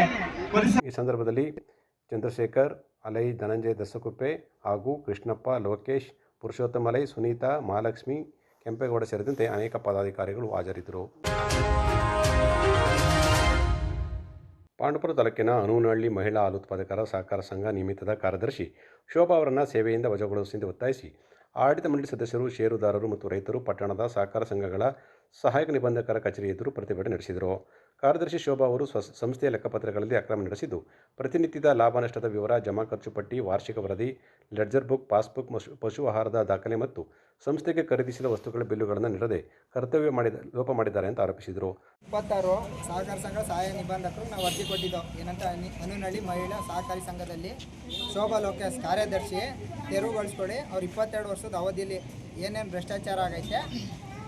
Speaker 1: ಈ ಸಂದರ್ಭದಲ್ಲಿ ಚಂದ್ರಶೇಖರ್, ಅಲೈ, ಧನಂಜಯ ದಸಕುಪ್ಪೆ ಹಾಗೂ ಕೃಷ್ಣಪ್ಪ, ಲೋಕೇಶ್, ಪುರುಷೋತ್ತಮ ಅಲೈ, ಸುನೀತಾ, ಮಹಾಲಕ್ಷ್ಮಿ, ಕೆಂಪೇಗೌಡ ಸೇರಿದಂತೆ ಅನೇಕ ಪದಾಧಿಕಾರಿಗಳು ಹಾಜರಿದ್ದರು. ಪಾಂಡವಪುರ ತಾಲೂಕಿನ ಹನೂನಹಳ್ಳಿ ಮಹಿಳಾ ಹಾಲು ಉತ್ಪಾದಕರ ಸಹಕಾರ ಸಂಘ ನಿಯಮಿತದ ಕಾರ್ಯದರ್ಶಿ ಶೋಭಾ ಅವರನ್ನು ಸೇವೆಯಿಂದ ವಜಾಗೊಳಿಸುವಂತೆ ಒತ್ತಾಯಿಸಿ ಆಡಳಿತ ಮಂಡಳಿ ಸದಸ್ಯರು, ಷೇರುದಾರರು ಮತ್ತು ರೈತರು ಪಟ್ಟಣದ ಸಹಕಾರ ಸಂಘಗಳ ಸಹಾಯಕ ನಿಬಂಧಕರ ಕಚೇರಿ ಎದುರು ಪ್ರತಿಭಟನೆ ನಡೆಸಿದರು. ಕಾರ್ಯದರ್ಶಿ ಶೋಭಾ ಅವರು ಸಂಸ್ಥೆಯ ಲೆಕ್ಕಪತ್ರಗಳಲ್ಲಿ ಅಕ್ರಮ ನಡೆಸಿದ್ದು, ಪ್ರತಿನಿತ್ಯದ ಲಾಭ ನಷ್ಟದ ವಿವರ, ಜಮಾ ಖರ್ಚು ಪಟ್ಟಿ, ವಾರ್ಷಿಕ ವರದಿ, ಲೆಡ್ಜರ್ ಬುಕ್, ಪಾಸ್ಬುಕ್, ಪಶು ಆಹಾರದ ದಾಖಲೆ ಮತ್ತು ಸಂಸ್ಥೆಗೆ ಖರೀದಿಸಿದ ವಸ್ತುಗಳ ಬಿಲ್ಲುಗಳನ್ನು ನೀಡದೆ ಲೋಪ ಮಾಡಿದ್ದಾರೆ ಅಂತ ಆರೋಪಿಸಿದರು.
Speaker 11: 26 ಸಹಕಾರ ಸಂಘ ಸಹಾಯ ನಿಬಂಧಕರು ನಾವು ಅರ್ಜಿ ಕೊಟ್ಟಿದ್ದೋ ಏನಂತ ಹನೂನಹಳ್ಳಿ ಮಹಿಳಾ ಸಹಕಾರಿ ಸಂಘದಲ್ಲಿ ಶೋಭಾ ಲೋಕೇಶ್ ಕಾರ್ಯದರ್ಶಿ ತೆರವುಗೊಳಿಸ್ಕೊಡಿ, ಅವ್ರು 22 ವರ್ಷದ ಅವಧಿಯಲ್ಲಿ ಏನೇನು ಭ್ರಷ್ಟಾಚಾರ ಆಗೈತೆ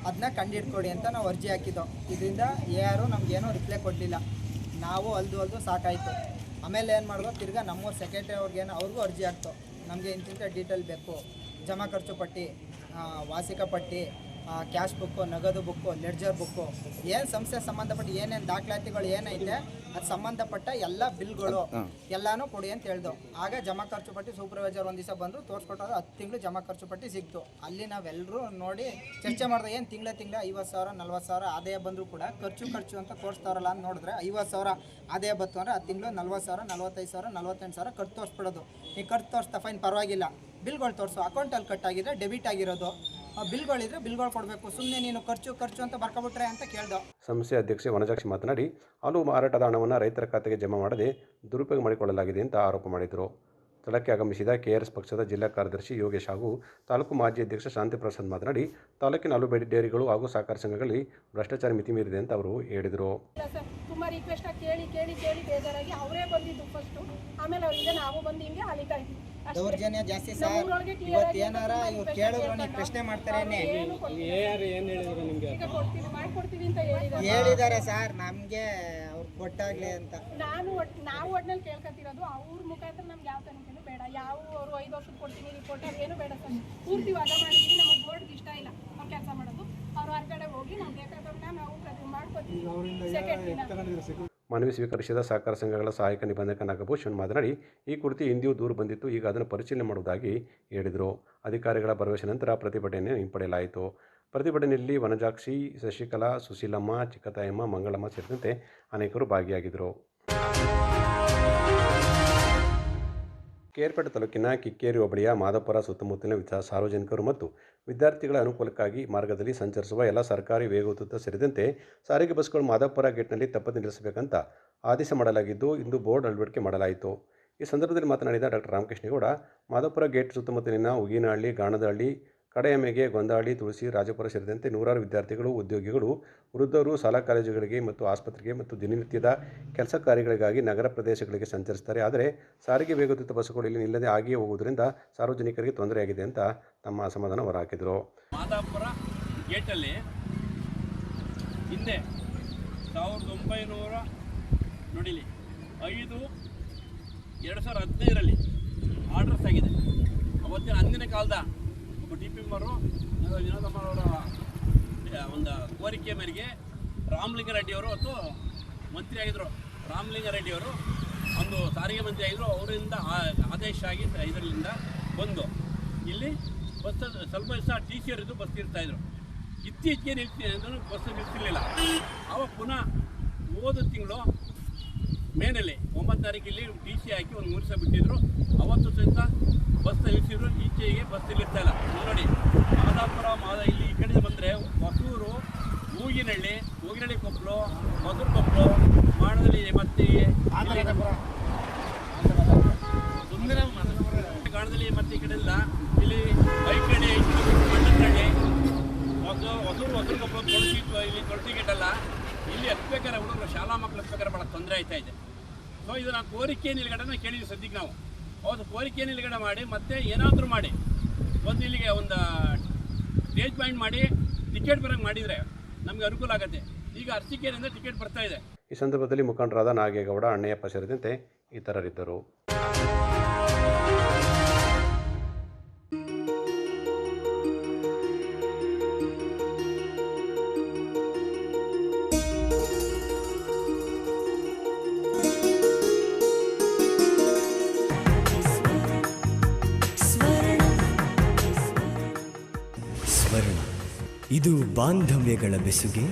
Speaker 11: ಅದನ್ನ ಕಂಡಿಡ್ಕೊಡಿ ಅಂತ ನಾವು ಅರ್ಜಿ ಹಾಕಿದ್ದೋ. ಇದರಿಂದ ಯಾರು ನಮಗೇನೋ ರಿಪ್ಲೈ ಕೊಡಲಿಲ್ಲ. ನಾವು ಅಲ್ದು ಸಾಕಾಯಿತು. ಆಮೇಲೆ ಏನು ಮಾಡಿದೋ, ತಿರ್ಗಾ ನಮ್ಮ ಸೆಕ್ರೆಟರಿ ಅವ್ರಿಗೇನೋ ಅವ್ರಿಗೂ ಅರ್ಜಿ ಹಾಕ್ತೋ, ನಮಗೆ ಇಂತಿಂಥ ಡೀಟೇಲ್ ಬೇಕು, ಜಮಾ ಖರ್ಚು ಪಟ್ಟಿ, ವಾರ್ಷಿಕ ಪಟ್ಟಿ, ಕ್ಯಾಶ್ ಬುಕ್ಕು, ನಗದು ಬುಕ್ಕು, ಲೆಡ್ಜರ್ ಬುಕ್ಕು, ಏನು ಸಂಸ್ಥೆ ಸಂಬಂಧಪಟ್ಟ ಏನೇನು ದಾಖಲಾತಿಗಳು ಏನೈತೆ ಅದು ಸಂಬಂಧಪಟ್ಟ ಎಲ್ಲ ಬಿಲ್ಗಳು ಎಲ್ಲನೂ ಕೊಡಿ ಅಂತ ಹೇಳ್ದು. ಆಗ ಜಮಾ ಖರ್ಚು ಪಟ್ಟಿ ಸೂಪರ್ವೈಸರ್ ಒಂದು ದಿವಸ ಬಂದರು, ತೋರಿಸ್ಕೊಟ್ಟಾಗ 10 ತಿಂಗಳು ಜಮಾ ಖರ್ಚು ಪಟ್ಟಿ ಸಿಕ್ತು. ಅಲ್ಲಿ ನಾವೆಲ್ಲರೂ ನೋಡಿ ಚರ್ಚೆ ಮಾಡಿದೆ, ಏನು ತಿಂಗಳ 50,000 40,000 ಆದಾಯ ಬಂದರೂ ಕೂಡ ಖರ್ಚು ಅಂತ ತೋರಿಸ್ತಾರಲ್ಲ ಅಂತ ನೋಡಿದ್ರೆ 50,000 ಆದಾಯ ಬಂತು ಅಂದರೆ 10 ತಿಂಗಳು 40,000 45,000 48,000 ಖರ್ಚು ತೋರಿಸ್ಬಿಡೋದು. ಈ ಖರ್ಚು ತೋರಿಸ್ತಾ ಫೈನ್ ಪರವಾಗಿಲ್ಲ, ಬಿಲ್ಗಳು ತೋರಿಸು, ಅಕೌಂಟಲ್ಲಿ ಕಟ್ ಆಗಿದ್ರೆ ಡೆಬಿಟ್ ಆಗಿರೋದು, ಬಿಲ್ಗಳಿದ್ರೆ ಬಿಲ್ಗಳು ಕೊಡಬೇಕು, ಸುಮ್ಮನೆ ನೀನು ಖರ್ಚು ಅಂತ ಬರ್ಕೊಬಿಟ್ರೆ ಅಂತ ಕೇಳ್ದು.
Speaker 1: ಸಂಸ್ಥೆ ಅಧ್ಯಕ್ಷೆ ವನಜಾಕ್ಷಿ ಮಾತನಾಡಿ, ಹಾಲು ಮಾರಾಟದ ಹಣವನ್ನು ರೈತರ ಖಾತೆಗೆ ಜಮಾ ಮಾಡದೆ ದುರುಪಯೋಗ ಮಾಡಿಕೊಳ್ಳಲಾಗಿದೆ ಅಂತ ಆರೋಪ ಮಾಡಿದರು. ಸ್ಥಳಕ್ಕೆ ಆಗಮಿಸಿದ ಕೆಆರ್ಎಸ್ ಪಕ್ಷದ ಜಿಲ್ಲಾ ಕಾರ್ಯದರ್ಶಿ ಯೋಗೇಶ್ ಹಾಗೂ ತಾಲೂಕು ಮಾಜಿ ಅಧ್ಯಕ್ಷ ಶಾಂತಿಪ್ರಸಾದ್ ಮಾತನಾಡಿ, ತಾಲೂಕಿನ ಹಾಲು ಡೇರಿಗಳು ಹಾಗೂ ಸಹಕಾರ ಸಂಘಗಳಲ್ಲಿ ಭ್ರಷ್ಟಾಚಾರ ಮಿತಿ ಮೀರಿದೆ ಅಂತ ಅವರು ಹೇಳಿದರು.
Speaker 12: ತುಂಬ ರಿಕ್ವೆಸ್ಟ್ ಕೇಳಿ ಬೇಜಾರಾಗಿ ಅವರೇ ಬಂದಿದ್ದು ಫಸ್ಟು, ಆಮೇಲೆ ಅವರಿಗೆ ನಾವು ಬಂದು ಹಿಂಗೆ ಅಲಿತಾ ಇದ್ವಿ.
Speaker 11: ದೌರ್ಜನ್ಯ ಜಾಸ್ತಿ ಸರ್. ಇವತ್ತು ಏನಾರ ಇವ್ರು ಕೇಳಿದ್ರು ನೀವು ಪ್ರಶ್ನೆ ಮಾಡ್ತಾರೆ ಹೇಳಿದ್ದಾರೆ ಸರ್, ನಮಗೆ ಅವ್ರು ಕೊಟ್ಟಾಗ್ಲಿ ಅಂತ.
Speaker 12: ನಾವು ಒಟ್ಟಿನಲ್ಲಿ ಕೇಳ್ಕೊತಿರೋದು ಅವ್ರ ಮುಖಾಂತರ ನಮ್ಗೆ ಯಾವ ತನಿಖೆನೂ ಬೇಡ. ಯಾವ ಅವರು 5 ವರ್ಷದ ಕೊಡ್ತೀನಿ ರಿಪೋರ್ಟ್ ಅದೇನು ಬೇಡ ಸರ್. ಪೂರ್ತಿ ವಾದ ಮಾಡಿದ್ವಿ, ನಮಗೆ ಬೋರ್ಡ್ಗೆ ಇಷ್ಟ ಇಲ್ಲ ಅವ್ರು ಕೆಲಸ ಮಾಡೋದು. ಅವ್ರು ಹೊರಗಡೆ ಹೋಗಿ ನಾವು ಬೇಕಾದವ್ರನ್ನ ನಾವು ಮಾಡ್ಕೋತೀವಿ.
Speaker 1: ಮನವಿ ಸ್ವೀಕರಿಸಿದ ಸಹಕಾರ ಸಂಘಗಳ ಸಹಾಯಕ ನಿಬಂಧಕ ನಾಗಭೂಷಣ್ ಮಾತನಾಡಿ, ಈ ಕುರಿತು ಹಿಂದೆಯೂ ದೂರು ಬಂದಿತ್ತು, ಈಗ ಅದನ್ನು ಪರಿಶೀಲನೆ ಮಾಡುವುದಾಗಿ ಹೇಳಿದರು. ಅಧಿಕಾರಿಗಳ ಭರವಸೆ ನಂತರ ಪ್ರತಿಭಟನೆ ಹಿಂಪಡೆಯಲಾಯಿತು. ಪ್ರತಿಭಟನೆಯಲ್ಲಿ ವನಜಾಕ್ಷಿ, ಶಶಿಕಲಾ, ಸುಶೀಲಮ್ಮ, ಚಿಕ್ಕತಾಯಮ್ಮ, ಮಂಗಳಮ್ಮ ಸೇರಿದಂತೆ ಅನೇಕರು ಭಾಗಿಯಾಗಿದ್ದರು. ಕೇರ್ಪೇಟೆ ತಾಲೂಕಿನ ಕಿಕ್ಕೇರಿ ಹೋಬಳಿಯ ಮಾದಪುರ ಸುತ್ತಮುತ್ತಲಿನ ಸಾರ್ವಜನಿಕರು ಮತ್ತು ವಿದ್ಯಾರ್ಥಿಗಳ ಅನುಕೂಲಕ್ಕಾಗಿ ಮಾರ್ಗದಲ್ಲಿ ಸಂಚರಿಸುವ ಎಲ್ಲ ಸರ್ಕಾರಿ ವೇಗದೂತ ಸೇರಿದಂತೆ ಸಾರಿಗೆ ಬಸ್ಗಳು ಮಾದಪುರ ಗೇಟ್ನಲ್ಲಿ ತಪ್ಪದೆ ನಿಲ್ಲಿಸಬೇಕಂತ ಆದೇಶ ಮಾಡಲಾಗಿದ್ದು, ಇಂದು ಬೋರ್ಡ್ ಅಳವಡಿಕೆ ಮಾಡಲಾಯಿತು. ಈ ಸಂದರ್ಭದಲ್ಲಿ ಮಾತನಾಡಿದ ಡಾಕ್ಟರ್ ರಾಮಕೃಷ್ಣೇಗೌಡ, ಮಾದಪುರ ಗೇಟ್ ಸುತ್ತಮುತ್ತಲಿನ ಉಗಿನಹಳ್ಳಿ, ಗಾಣದಹಳ್ಳಿ, ಕಡೆಯಮೆಗೆ, ಗೊಂದಹಳ್ಳಿ, ತುಳಸಿ, ರಾಜಪುರ ಸೇರಿದಂತೆ ನೂರಾರು ವಿದ್ಯಾರ್ಥಿಗಳು, ಉದ್ಯೋಗಿಗಳು, ವೃದ್ಧರು ಶಾಲಾ ಕಾಲೇಜುಗಳಿಗೆ ಮತ್ತು ಆಸ್ಪತ್ರೆಗೆ ಮತ್ತು ದಿನನಿತ್ಯದ ಕೆಲಸ ಕಾರ್ಯಗಳಿಗಾಗಿ ನಗರ ಪ್ರದೇಶಗಳಿಗೆ ಸಂಚರಿಸುತ್ತಾರೆ. ಆದರೆ ಸಾರಿಗೆ ವೇಗದೂತ ಬಸ್ಸುಗಳು ಇಲ್ಲಿ ನಿಲ್ಲದೆ ಆಗಿಯೇ ಹೋಗುವುದರಿಂದ ಸಾರ್ವಜನಿಕರಿಗೆ ತೊಂದರೆಯಾಗಿದೆ ಅಂತ ತಮ್ಮ ಅಸಮಾಧಾನ ಹೊರಹಾಕಿದರು.
Speaker 13: ಮಾದಾಪುರ ಗೇಟಲ್ಲಿ ಹಿಂದೆ 1900 ನೋಡಿಲಿ 5 2015ರಲ್ಲಿ ಆರ್ಡರ್ಸ್ ಆಗಿದೆ. ಅವತ್ತಿನ ಅಂದಿನ ಕಾಲದ ಒಬ್ಬ ಡಿ ಪಿ ಎಮ್ಮರು ವಿನೋದಮ್ಮನವರ ಒಂದು ಕೋರಿಕೆ ಮೇರೆಗೆ ರಾಮಲಿಂಗಾರೆಡ್ಡಿಯವರು ಮತ್ತು ಮಂತ್ರಿ ಆಗಿದ್ದರು. ರಾಮಲಿಂಗಾರೆಡ್ಡಿಯವರು ಒಂದು ಸಾರಿಗೆ ಮಂತ್ರಿ ಆಗಿದ್ದರು. ಅವರಿಂದ ಆದೇಶ ಆಗಿ ಇದರಿಂದ ಬಂದು ಇಲ್ಲಿ ಬಸ್ ಸ್ವಲ್ಪ ದಿವಸ ಟಿ ಸಿ ಅವರಿದ್ದು ಬಸ್ ಇರ್ತಾಯಿದ್ರು. ಇತ್ತೀಚೆಗೆ ಬಸ್ ನಿಲ್ತಿರಲಿಲ್ಲ. ಆವಾಗ ಪುನಃ ಹೋದ ತಿಂಗಳು ಮೇನಲ್ಲಿ 9 ತಾರೀಕಿಲ್ಲಿ ಟಿ ಸಿ ಹಾಕಿ ಒಂದು 3 ದಿವಸ ಬಿಟ್ಟಿದ್ರು. ಅವತ್ತು ಸಹಿತ ಬಸ್ ನಿಲ್ಲಿಸಿದ್ರು. ಈಚೆಗೆ ಬಸ್ ನಿಲ್ಲಿಸ್ತಾ ಇಲ್ಲ. ನೋಡಿ, ಮಾದಾಪುರ ಇಲ್ಲಿ ಈ ಕಡೆ ಬಂದರೆ ಹೊಸೂರು, ಮೂಗಿನಹಳ್ಳಿ ಕೊಪ್ಪಲು, ಹೊಸೂರು ಕೊಪ್ಪಲು, ಮಾಡದಲ್ಲಿ ಮತ್ತು ಗಾಣದಲ್ಲಿ ಮತ್ತು ಈ ಕಡೆಯಿಂದ ಇಲ್ಲಿ ಐಕಳ್ಳಿ, ಮಣ್ಣನಹಳ್ಳಿ, ಹೊಸೂರು ಕೊಪ್ಪಲು, ಇಲ್ಲಿ ತೊಳಸಿಗೇಟಲ್ಲ ಇಲ್ಲಿ ಹತ್ಬೇಕಾರೆ ಹುಡುಗರು ಶಾಲಾ ಮಕ್ಕಳು ಹತ್ಬೇಕಾರೆ ಭಾಳ ತೊಂದರೆ ಆಯ್ತಾ ಇದೆ. ಸೊ ಇದನ್ನು ಕೋರಿಕೆ ನಿಲುಗಡೆನ ಕೇಳಿದ್ವಿ ಸದ್ಯಕ್ಕೆ ನಾವು. ಅವತ್ತು ಕೋರಿಕೆ ನಿಲುಗಡೆ ಮಾಡಿ ಮತ್ತೆ ಏನಾದರೂ ಮಾಡಿ ಒಂದು ಇಲ್ಲಿಗೆ ಒಂದು ಸ್ಟೇಜ್ ಪಾಯಿಂಟ್ ಮಾಡಿ ಟಿಕೆಟ್ ಬರೋಂಗೆ ಮಾಡಿದರೆ ನಮಗೆ ಅನುಕೂಲ ಆಗುತ್ತೆ. ಈಗ ಅರಸೀಕೆರೆಯಿಂದ ಟಿಕೆಟ್ ಬರ್ತಾ ಇದೆ.
Speaker 1: ಈ ಸಂದರ್ಭದಲ್ಲಿ ಮುಖಂಡರಾದ ನಾಗೇಗೌಡ, ಅಣ್ಣಯ್ಯಪ್ಪ ಸೇರಿದಂತೆ ಇತರರಿದ್ದರು.
Speaker 14: ಇದು ಬಾಂಧವ್ಯಗಳ ಬೆಸುಗೆ,